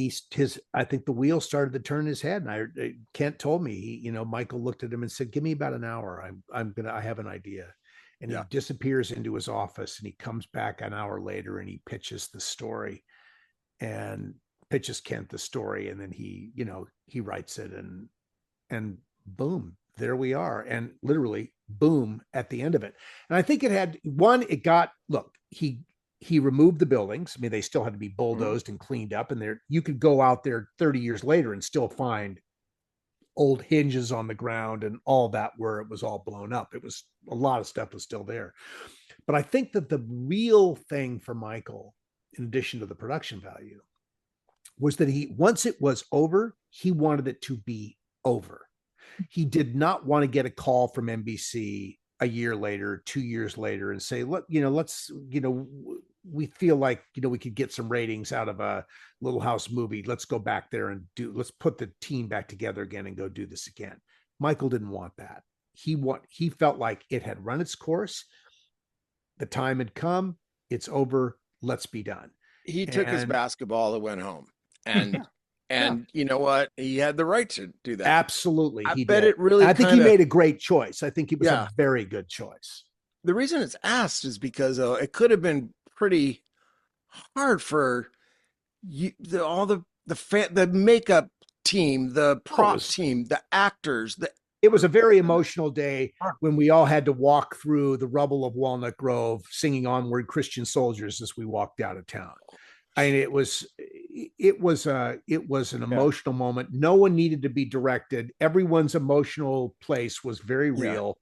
I think the wheel started to turn in his head. And Kent told me, Michael looked at him and said, give me about an hour. I have an idea. And he disappears into his office, and he comes back an hour later and he pitches the story and pitches Kent the story. And then he writes it, and boom, there we are. And literally boom at the end of it. And I think he removed the buildings. I mean, they still had to be bulldozed and cleaned up, and you could go out there 30 years later and still find old hinges on the ground and all that where it was all blown up. It was a lot of stuff was still there. But I think that the real thing for Michael, in addition to the production value, was that once it was over, he wanted it to be over. He did not want to get a call from NBC a year later, 2 years later, and say, we feel like, we could get some ratings out of a Little House movie. Let's go back there and let's put the team back together again and go do this again. Michael didn't want that. He felt like it had run its course. The time had come. It's over. Let's be done. He took his basketball and went home. And you know what? He had the right to do that. Absolutely. I bet it really. I think he made a great choice. I think it was a very good choice. The reason it's asked is because it could have been pretty hard for the makeup team, the prop team, the actors. It was a very emotional day when we all had to walk through the rubble of Walnut Grove, singing "Onward, Christian Soldiers" as we walked out of town. I mean, it was an emotional moment. No one needed to be directed. Everyone's emotional place was very real.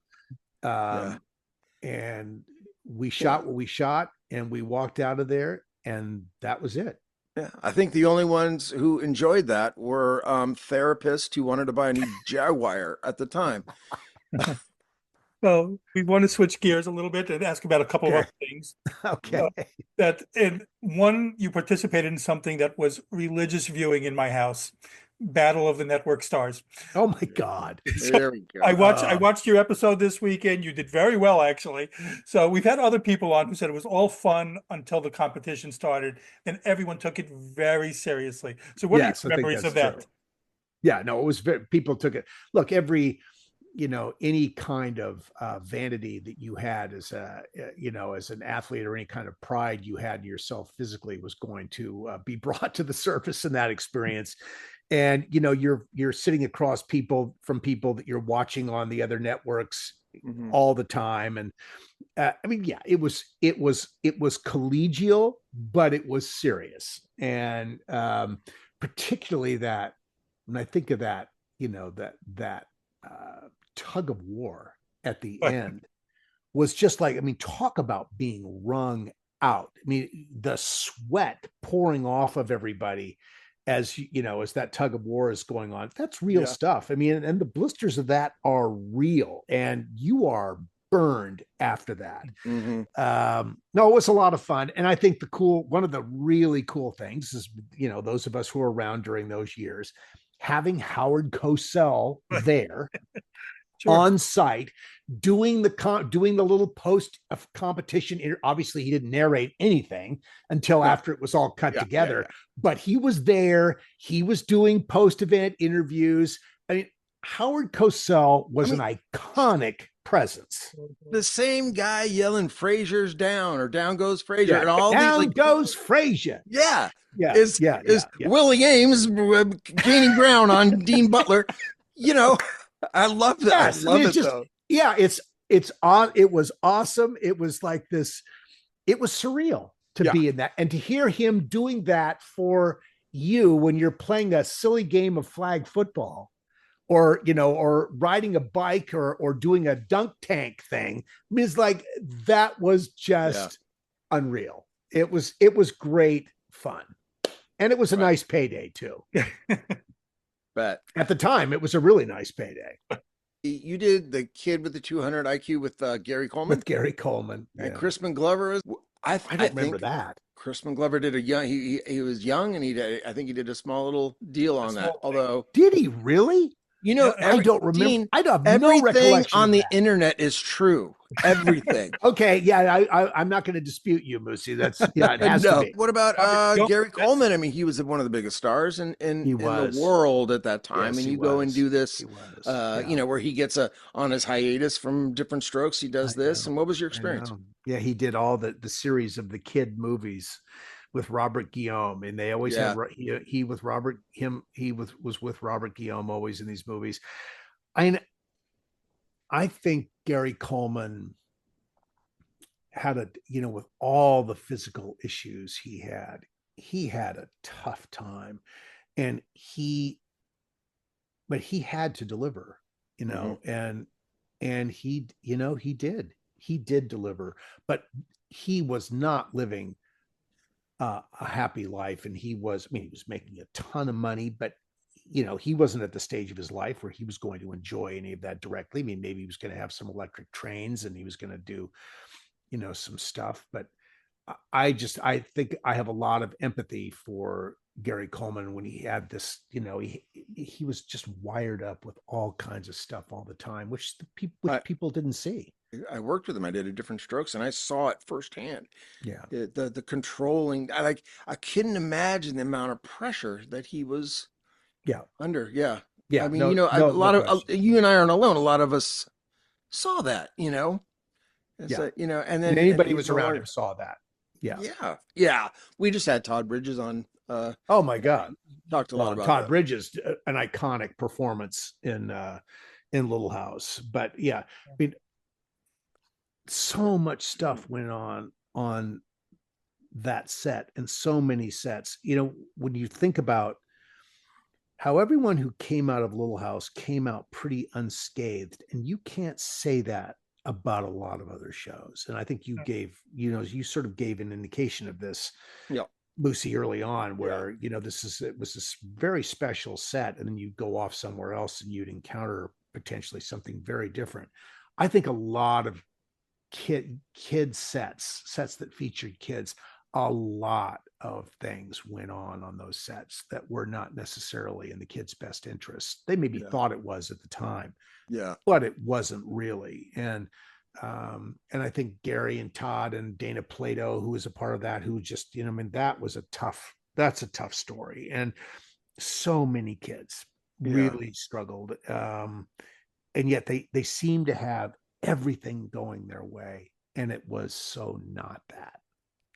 And we shot what we shot, and we walked out of there, and that was it. Yeah, I think the only ones who enjoyed that were therapists who wanted to buy a new Jaguar at the time. Well, we want to switch gears a little bit and ask about a couple of other things. Okay. You participated in something that was religious viewing in my house. Battle of the Network Stars. Oh my God. There we go. I watched your episode this weekend. You did very well, actually. So we've had other people on who said it was all fun until the competition started. Then everyone took it very seriously. So what are your memories of that? True. Yeah, no, it was people took it. Look, any kind of vanity that you had as an athlete, or any kind of pride you had in yourself physically, was going to be brought to the surface in that experience. And you're sitting across from people that you're watching on the other networks all the time. And it was collegial, but it was serious. And particularly that, when I think of that, that tug of war at the end was just like, talk about being wrung out. The sweat pouring off of everybody as that tug of war is going on. That's real stuff. And the blisters of that are real, and you are burned after that. No, it was a lot of fun. And I think one of the really cool things is, those of us who were around during those years, having Howard Cosell there on site, doing the little post of competition. Obviously he didn't narrate anything until after it was all cut together, but he was there. He was doing post-event interviews. Howard Cosell was an iconic presence. The same guy yelling "Frazier's down" or "Down goes Frazier," and all down goes Frazier. Is Willie Ames gaining ground on Dean Butler? I love that. I love it though. Yeah, it was awesome. It was like this. It was surreal to be in that, and to hear him doing that for you when you're playing a silly game of flag football, or riding a bike, or doing a dunk tank thing. It's like, that was just unreal. It was great fun. And it was a nice payday too. But at the time, it was a really nice payday. You did The Kid with the 200 IQ with Gary Coleman? With Gary Coleman. And Crispin Glover is. I don't remember that. Crispin Glover did a young. He was young, and I think he did a small little deal on that. Although, did he really? I don't remember. Dean, I have no recollection on the internet is true. Everything. Okay, yeah, I'm not going to dispute you, Moosie. That's it has to be. What about Gary Coleman? I mean, he was one of the biggest stars in the world at that time. Yes, and you go and do this, where he gets on his hiatus from Different Strokes. He does this. And what was your experience? Yeah, he did all the series of the Kid movies with Robert Guillaume, and they always had he with Robert was with Robert Guillaume always in these movies. I think Gary Coleman had with all the physical issues he had a tough time, and but he had to deliver, and he did deliver, but he was not living a happy life. And he was making a ton of money, but he wasn't at the stage of his life where he was going to enjoy any of that directly. I mean, maybe he was going to have some electric trains and he was going to do, some stuff. But I think I have a lot of empathy for Gary Coleman when he had this, he was just wired up with all kinds of stuff all the time, which people didn't see. I worked with him. I did a Different Strokes, and I saw it firsthand. Yeah, the controlling. I couldn't imagine the amount of pressure that he was. Under. Yeah. I mean, a lot of you and I aren't alone. A lot of us saw that. And then anybody who was around him saw that. Yeah. We just had Todd Bridges on. Oh my God, talked a lot about Todd Bridges, an iconic performance in Little House. But I mean, so much stuff went on that set, and so many sets. When you think about how everyone who came out of Little House came out pretty unscathed, and you can't say that about a lot of other shows. And I think you gave, you sort of gave an indication of this, Moosie, early on, where it was this very special set, and then you go off somewhere else and you'd encounter potentially something very different. I think a lot of kid sets that featured kids, a lot of things went on those sets that were not necessarily in the kids' best interest. They maybe thought it was at the time, but it wasn't really. And I think Gary and Todd and Dana Plato, who was a part of that, who just, that's a tough story. And so many kids really struggled. And yet they seem to have everything going their way. And it was so not that.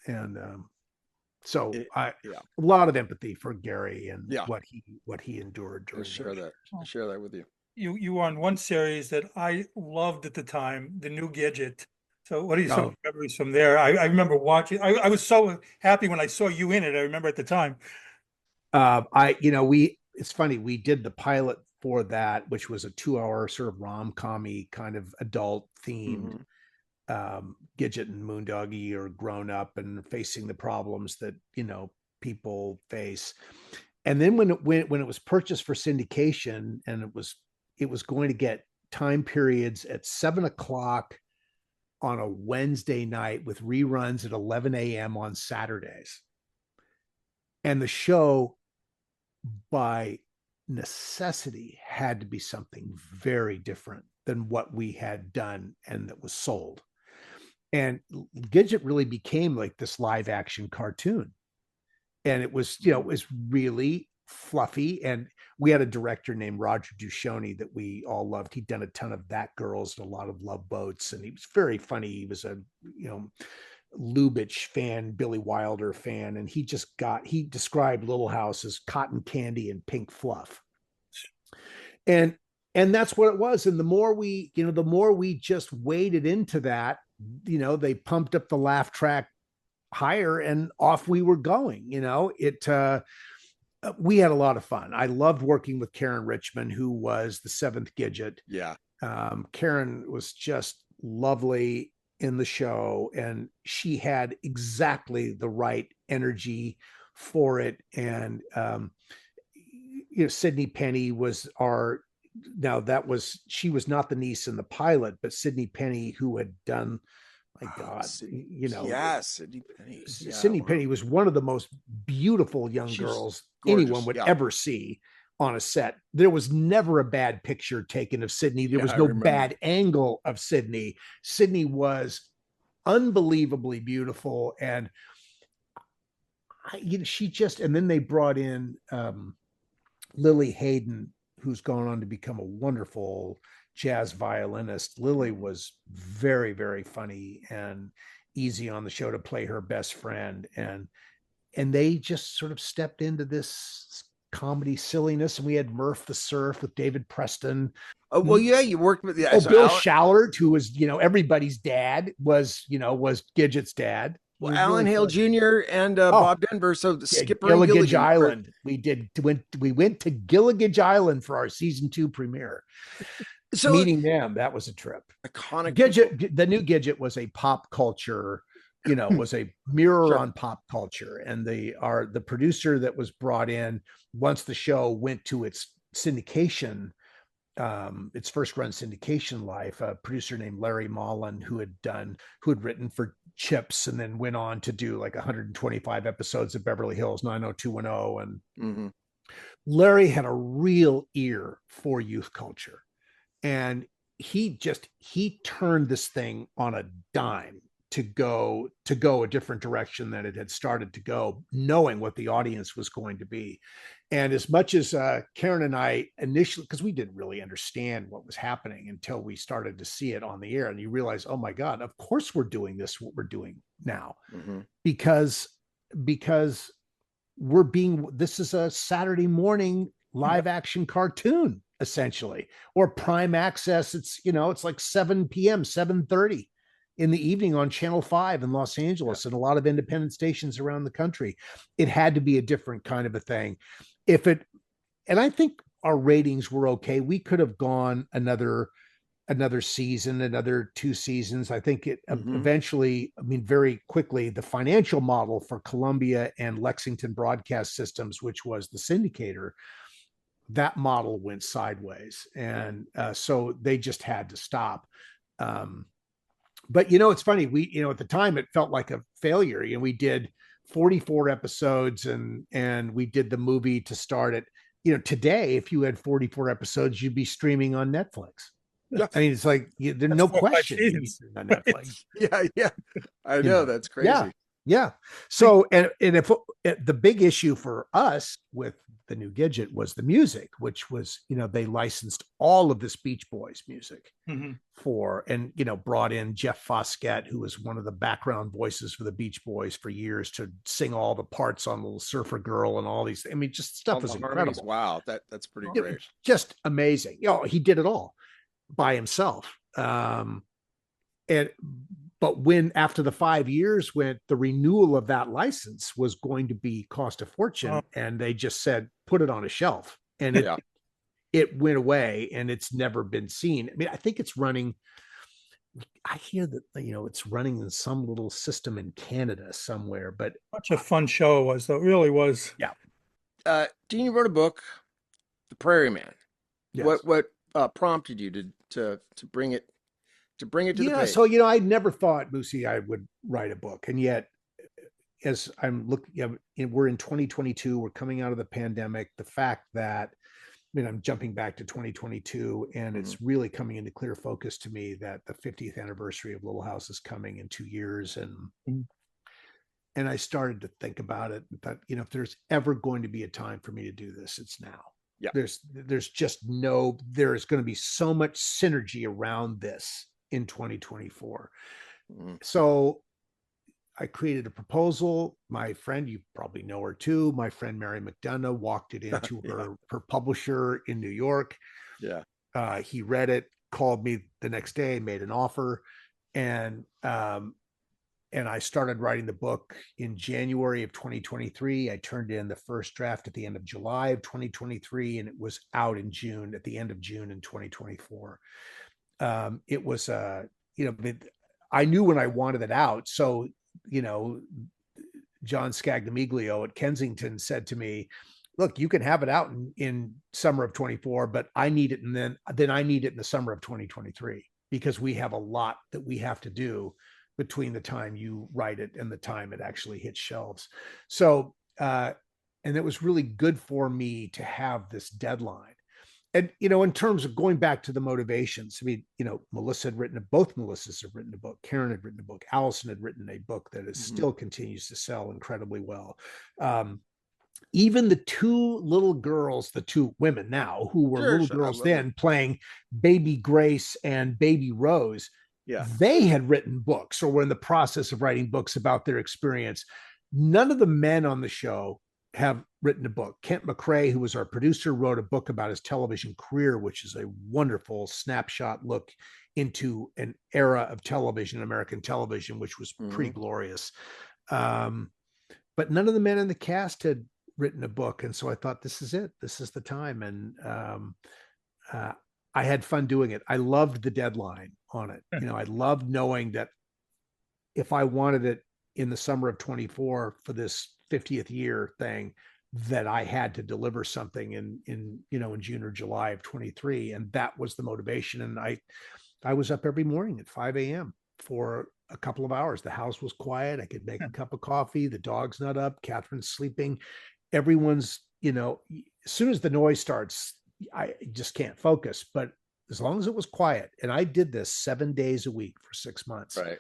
And a lot of empathy for Gary and what he endured during. I share that with you. You were on one series that I loved at the time, the new Gidget. So what are some memories from there? I remember watching. I was so happy when I saw you in it. I remember at the time. It's funny. We did the pilot for that, which was a 2-hour sort of rom-com-y kind of adult themed. Gidget and Moondoggie are grown up and facing the problems that people face. And then when it was purchased for syndication, and it was going to get time periods at 7:00 on a Wednesday night with reruns at 11 a.m. on Saturdays, and the show by necessity had to be something very different than what we had done and that was sold. And Gidget really became like this live action cartoon. And it was, it was really fluffy. And we had a director named Roger Duchoni that we all loved. He'd done a ton of That Girls and a lot of Love Boats. And he was very funny. He was a, Lubitsch fan, Billy Wilder fan. And he described Little House as cotton candy and pink fluff. And that's what it was. And the more we just waded into that, they pumped up the laugh track higher and off we were going. We had a lot of fun. I loved working with Karen Richmond, who was the 7th Gidget. Karen was just lovely in the show, and she had exactly the right energy for it. And, Sydney Penny was she was not the niece in the pilot, but Sydney Penny, who had done, my God, Sydney Penny. Sydney Penny was one of the most beautiful young girls anyone would ever see on a set. There was never a bad picture taken of Sydney. There was no bad angle of Sydney. Sydney was unbelievably beautiful. And and then they brought in Lily Hayden, who's gone on to become a wonderful jazz violinist. Lily was very, very funny and easy on the show to play her best friend. And they just sort of stepped into this comedy silliness. And we had Murph the Surf with David Preston. Oh, well, yeah, you worked with Bill Shallard, who was, everybody's dad, was Gidget's dad. Well, Alan Hale Jr. and Bob Denver. So the Skipper Gilligan Island. We went to Gilligan Island for our season 2 premiere. So meeting them, that was a trip. Iconic. Gidget, the new Gidget was a pop culture, was a mirror on pop culture. And the producer that was brought in once the show went to its syndication, its first run syndication life, a producer named Larry Mullen, who had written for Chips and then went on to do like 125 episodes of Beverly Hills 90210. And Larry had a real ear for youth culture. And he turned this thing on a dime to go a different direction than it had started to go, knowing what the audience was going to be. And as much as Karen and I initially, because we didn't really understand what was happening until we started to see it on the air, and you realize, oh my God, of course we're doing what we're doing now, because this is a Saturday morning live action cartoon, essentially, or prime access. It's like 7 p.m., 7:30 in the evening on Channel 5 in Los Angeles and a lot of independent stations around the country. It had to be a different kind of a thing. And I think our ratings were okay. We could have gone another season, another 2 seasons. I think it eventually, very quickly, the financial model for Columbia and Lexington Broadcast Systems, which was the syndicator, that model went sideways. And so they just had to stop. But it's funny, we at the time it felt like a failure. We did 44 episodes and we did the movie to start it. Today, if you had 44 episodes, you'd be streaming on Netflix. Yeah. I mean, it's like there's no question on Netflix. Yeah. I know, that's crazy. Yeah. So, and if the big issue for us with the new Gidget was the music, which was, they licensed all of this Beach Boys music brought in Jeff Foskett, who was one of the background voices for the Beach Boys for years, to sing all the parts on Little Surfer Girl and all these. I mean, just stuff was incredible. Wow. That's pretty great. Just amazing. He did it all by himself. But when after the 5 years went, the renewal of that license was going to be cost a fortune, and they just said, put it on a shelf, and it went away, and it's never been seen. I mean, I think it's running. I hear that it's running in some little system in Canada somewhere. But such a fun show it was, though. It really was. Yeah. Dean, you wrote a book, The Prairie Man. Yes. What prompted you to bring it? To bring it to the page. So, I never thought, Moosie, I would write a book. And yet, as I'm looking, we're in 2022, we're coming out of the pandemic. The fact that, I'm jumping back to 2022, and it's really coming into clear focus to me that the 50th anniversary of Little House is coming in 2 years. And I started to think about it, that, if there's ever going to be a time for me to do this, it's now. Yeah. There's going to be so much synergy around this in 2024. So I created a proposal. My friend, you probably know her too, my friend Mary McDonough, walked it into her publisher in New York. Yeah. He read it, called me the next day, made an offer, and I started writing the book in January of 2023. I turned in the first draft at the end of July of 2023, and it was out in June, at the end of June in 2024. It was, I knew when I wanted it out. So, John Scagnamiglio at Kensington said to me, look, you can have it out in summer of 24, but I need it. And then I need it in the summer of 2023, because we have a lot that we have to do between the time you write it and the time it actually hits shelves. So, and it was really good for me to have this deadline. And, in terms of going back to the motivations, I mean, both Melissas have written a book. Karen had written a book. Allison had written a book that is still continues to sell incredibly well. Even the two little girls, the two women now who were little girls then, playing Baby Grace and Baby Rose, they had written books or were in the process of writing books about their experience. None of the men on the show have written a book. Kent McCrae, who was our producer, wrote a book about his television career, which is a wonderful snapshot look into an era of television, American television, which was pretty glorious. But none of the men in the cast had written a book. And so I thought, this is it. This is the time. And I had fun doing it. I loved the deadline on it. I loved knowing that if I wanted it in the summer of 24 for this 50th year thing, that I had to deliver something in June or July of 23. And that was the motivation. And I was up every morning at 5 a.m. for a couple of hours. The house was quiet. I could make a cup of coffee. The dog's not up. Catherine's sleeping. Everyone's, as soon as the noise starts, I just can't focus. But as long as it was quiet, and I did this 7 days a week for 6 months. Right.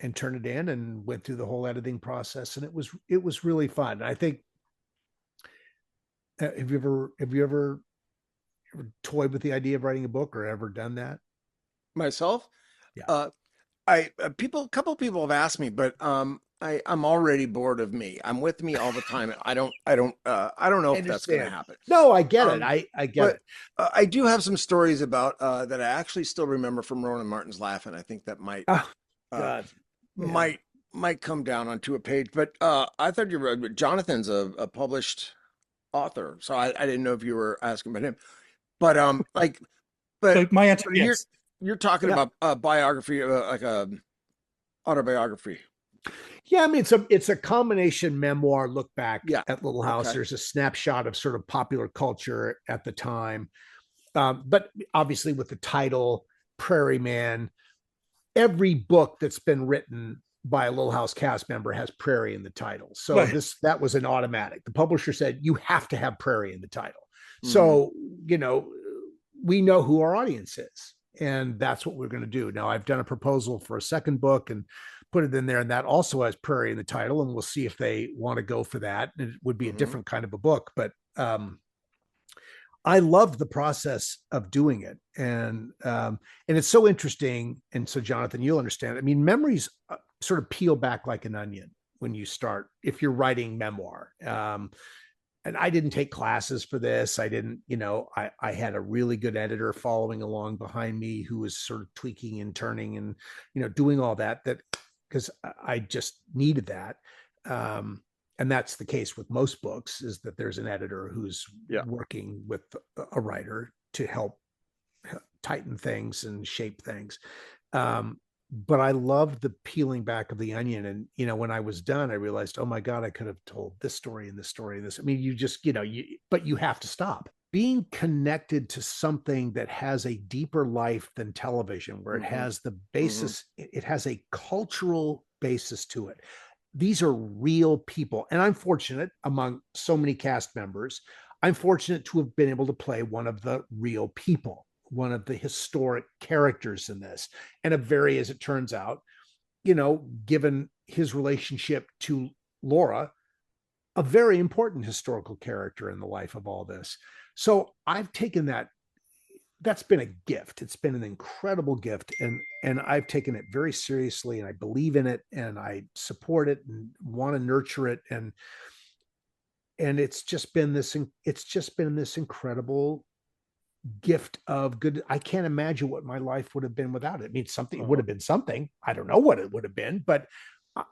And turned it in and went through the whole editing process. And it was really fun. I think, have you ever toyed with the idea of writing a book or ever done that? Myself? Yeah. A couple of people have asked me, but I'm already bored of me. I'm with me all the time. I don't know if that's going to happen. No, I get it. I get it. I do have some stories about that I actually still remember from Rowan Martin's Laugh, and I think that might might come down onto a page. But I thought you were Jonathan's a published author, so I didn't know if you were asking about him. But so my answer is you're talking about a biography, like a autobiography. Yeah, I mean, it's a combination memoir look back at Little House. Okay. There's a snapshot of sort of popular culture at the time. But obviously with the title Prairie Man, every book that's been written by a Little House cast member has Prairie in the title. So that was an automatic. The publisher said, you have to have Prairie in the title. Mm-hmm. So, we know who our audience is, and that's what we're going to do. Now, I've done a proposal for a second book and put it in there, and that also has Prairie in the title, and we'll see if they want to go for that. It would be a different kind of a book, but I loved the process of doing it. And it's so interesting. And so, Jonathan, you'll understand. I mean, memories sort of peel back like an onion when you start, if you're writing memoir. And I didn't take classes for this. I didn't, I had a really good editor following along behind me who was sort of tweaking and turning and, doing all that because I just needed that. And that's the case with most books, is that there's an editor who's working with a writer to help tighten things and shape things. But I loved the peeling back of the onion. And, when I was done, I realized, oh my God, I could have told this story and this story and this. I mean, you just, but you have to stop. Being connected to something that has a deeper life than television, where it has the basis, it has a cultural basis to it. These are real people. And I'm fortunate, among so many cast members, I'm fortunate to have been able to play one of the real people, one of the historic characters in this. And a very, as it turns out, given his relationship to Laura, a very important historical character in the life of all this. So I've taken that's been a gift. It's been an incredible gift. And I've taken it very seriously, and I believe in it, and I support it and want to nurture it. And it's just been this incredible gift of good. I can't imagine what my life would have been without it. I mean, it would have been something. I don't know what it would have been, but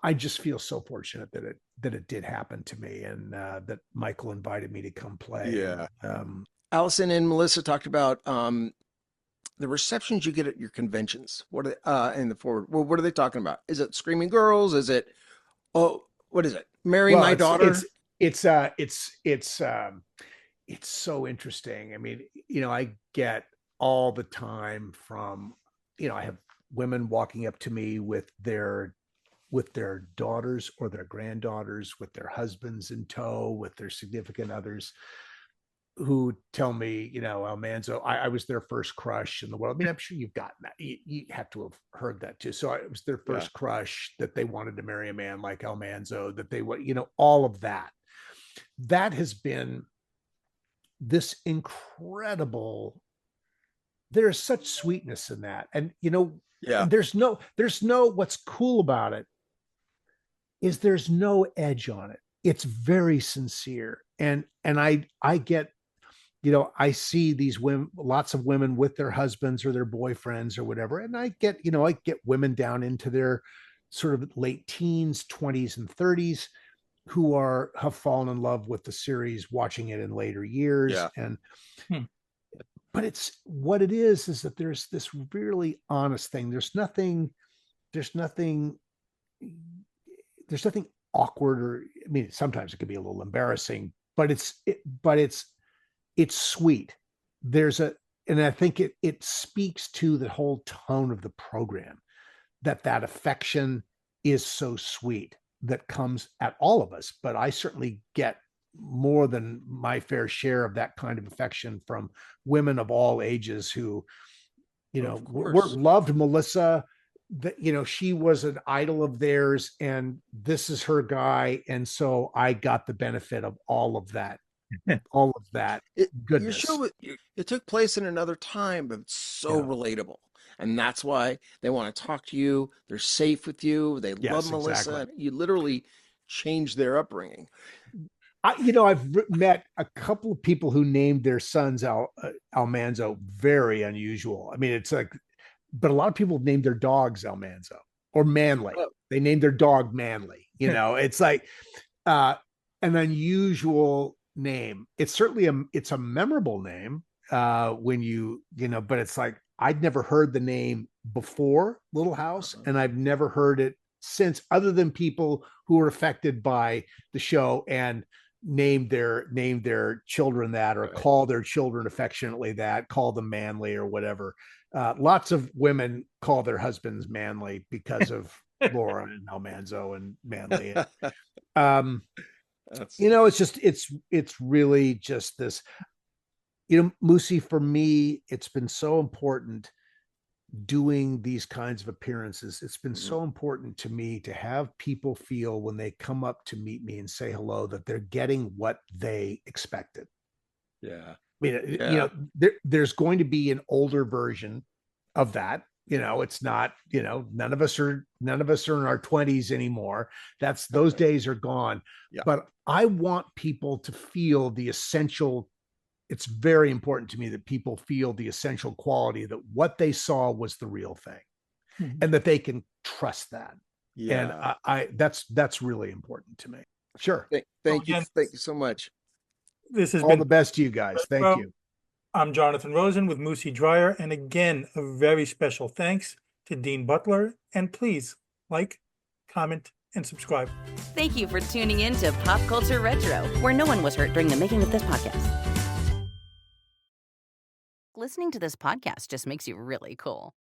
I just feel so fortunate that it did happen to me, and that Michael invited me to come play. Yeah. Allison and Melissa talked about the receptions you get at your conventions. What are they, in the forward? Well, what are they talking about? Is it Screaming Girls? Is it Oh, what is it? Marry My Daughter? It's so interesting. I mean, I get all the time from, I have women walking up to me with their daughters or their granddaughters, with their husbands in tow, with their significant others, who tell me, Almanzo, I was their first crush in the world. I mean, I'm sure you've gotten that. You have to have heard that too. So it was their first crush, that they wanted to marry a man like Almanzo, that they would, all of that. That has been this incredible, there's such sweetness in that. And, and there's no, what's cool about it is there's no edge on it. It's very sincere. And I get, I see these women, lots of women with their husbands or their boyfriends or whatever. And I get women down into their sort of late teens, 20s and 30s who have fallen in love with the series, watching it in later years. Yeah. And, but it's what it is that there's this really honest thing. There's nothing awkward, or, I mean, sometimes it could be a little embarrassing, but it's sweet. And I think it speaks to the whole tone of the program, that affection is so sweet, that comes at all of us. But I certainly get more than my fair share of that kind of affection from women of all ages who, loved Melissa, that, she was an idol of theirs, and this is her guy. And so I got the benefit of all of that. All of that goodness. Your show, it took place in another time, but it's so relatable. And that's why they want to talk to you. They're safe with you. They love Melissa. Exactly. You literally changed their upbringing. I've met a couple of people who named their sons Almanzo. Very unusual. I mean, it's like, but a lot of people named their dogs Almanzo or Manly. Oh. They named their dog Manly. It's like an unusual name. It's certainly it's a memorable name when but it's like, I'd never heard the name before Little House, and I've never heard it since, other than people who were affected by the show and named their children that, or call their children affectionately that, call them Manly or whatever. Lots of women call their husbands Manly because of Laura and Almanzo and Manly. It's really just this, Moosie, for me, it's been so important doing these kinds of appearances. It's been so important to me to have people feel, when they come up to meet me and say hello, that they're getting what they expected. Yeah. I mean, there's going to be an older version of that. It's not, none of us are in our 20s anymore. Those days are gone. Yeah. But I want people to feel the essential. It's very important to me that people feel the essential quality, that what they saw was the real thing, and that they can trust that. Yeah. And that's really important to me. Sure. Thank you. Thank you so much. This has all been the best to you guys. Thank you. I'm Jonathan Rosen with Moosie Drier. And again, a very special thanks to Dean Butler. And please like, comment, and subscribe. Thank you for tuning in to Pop Culture Retro, where no one was hurt during the making of this podcast. Listening to this podcast just makes you really cool.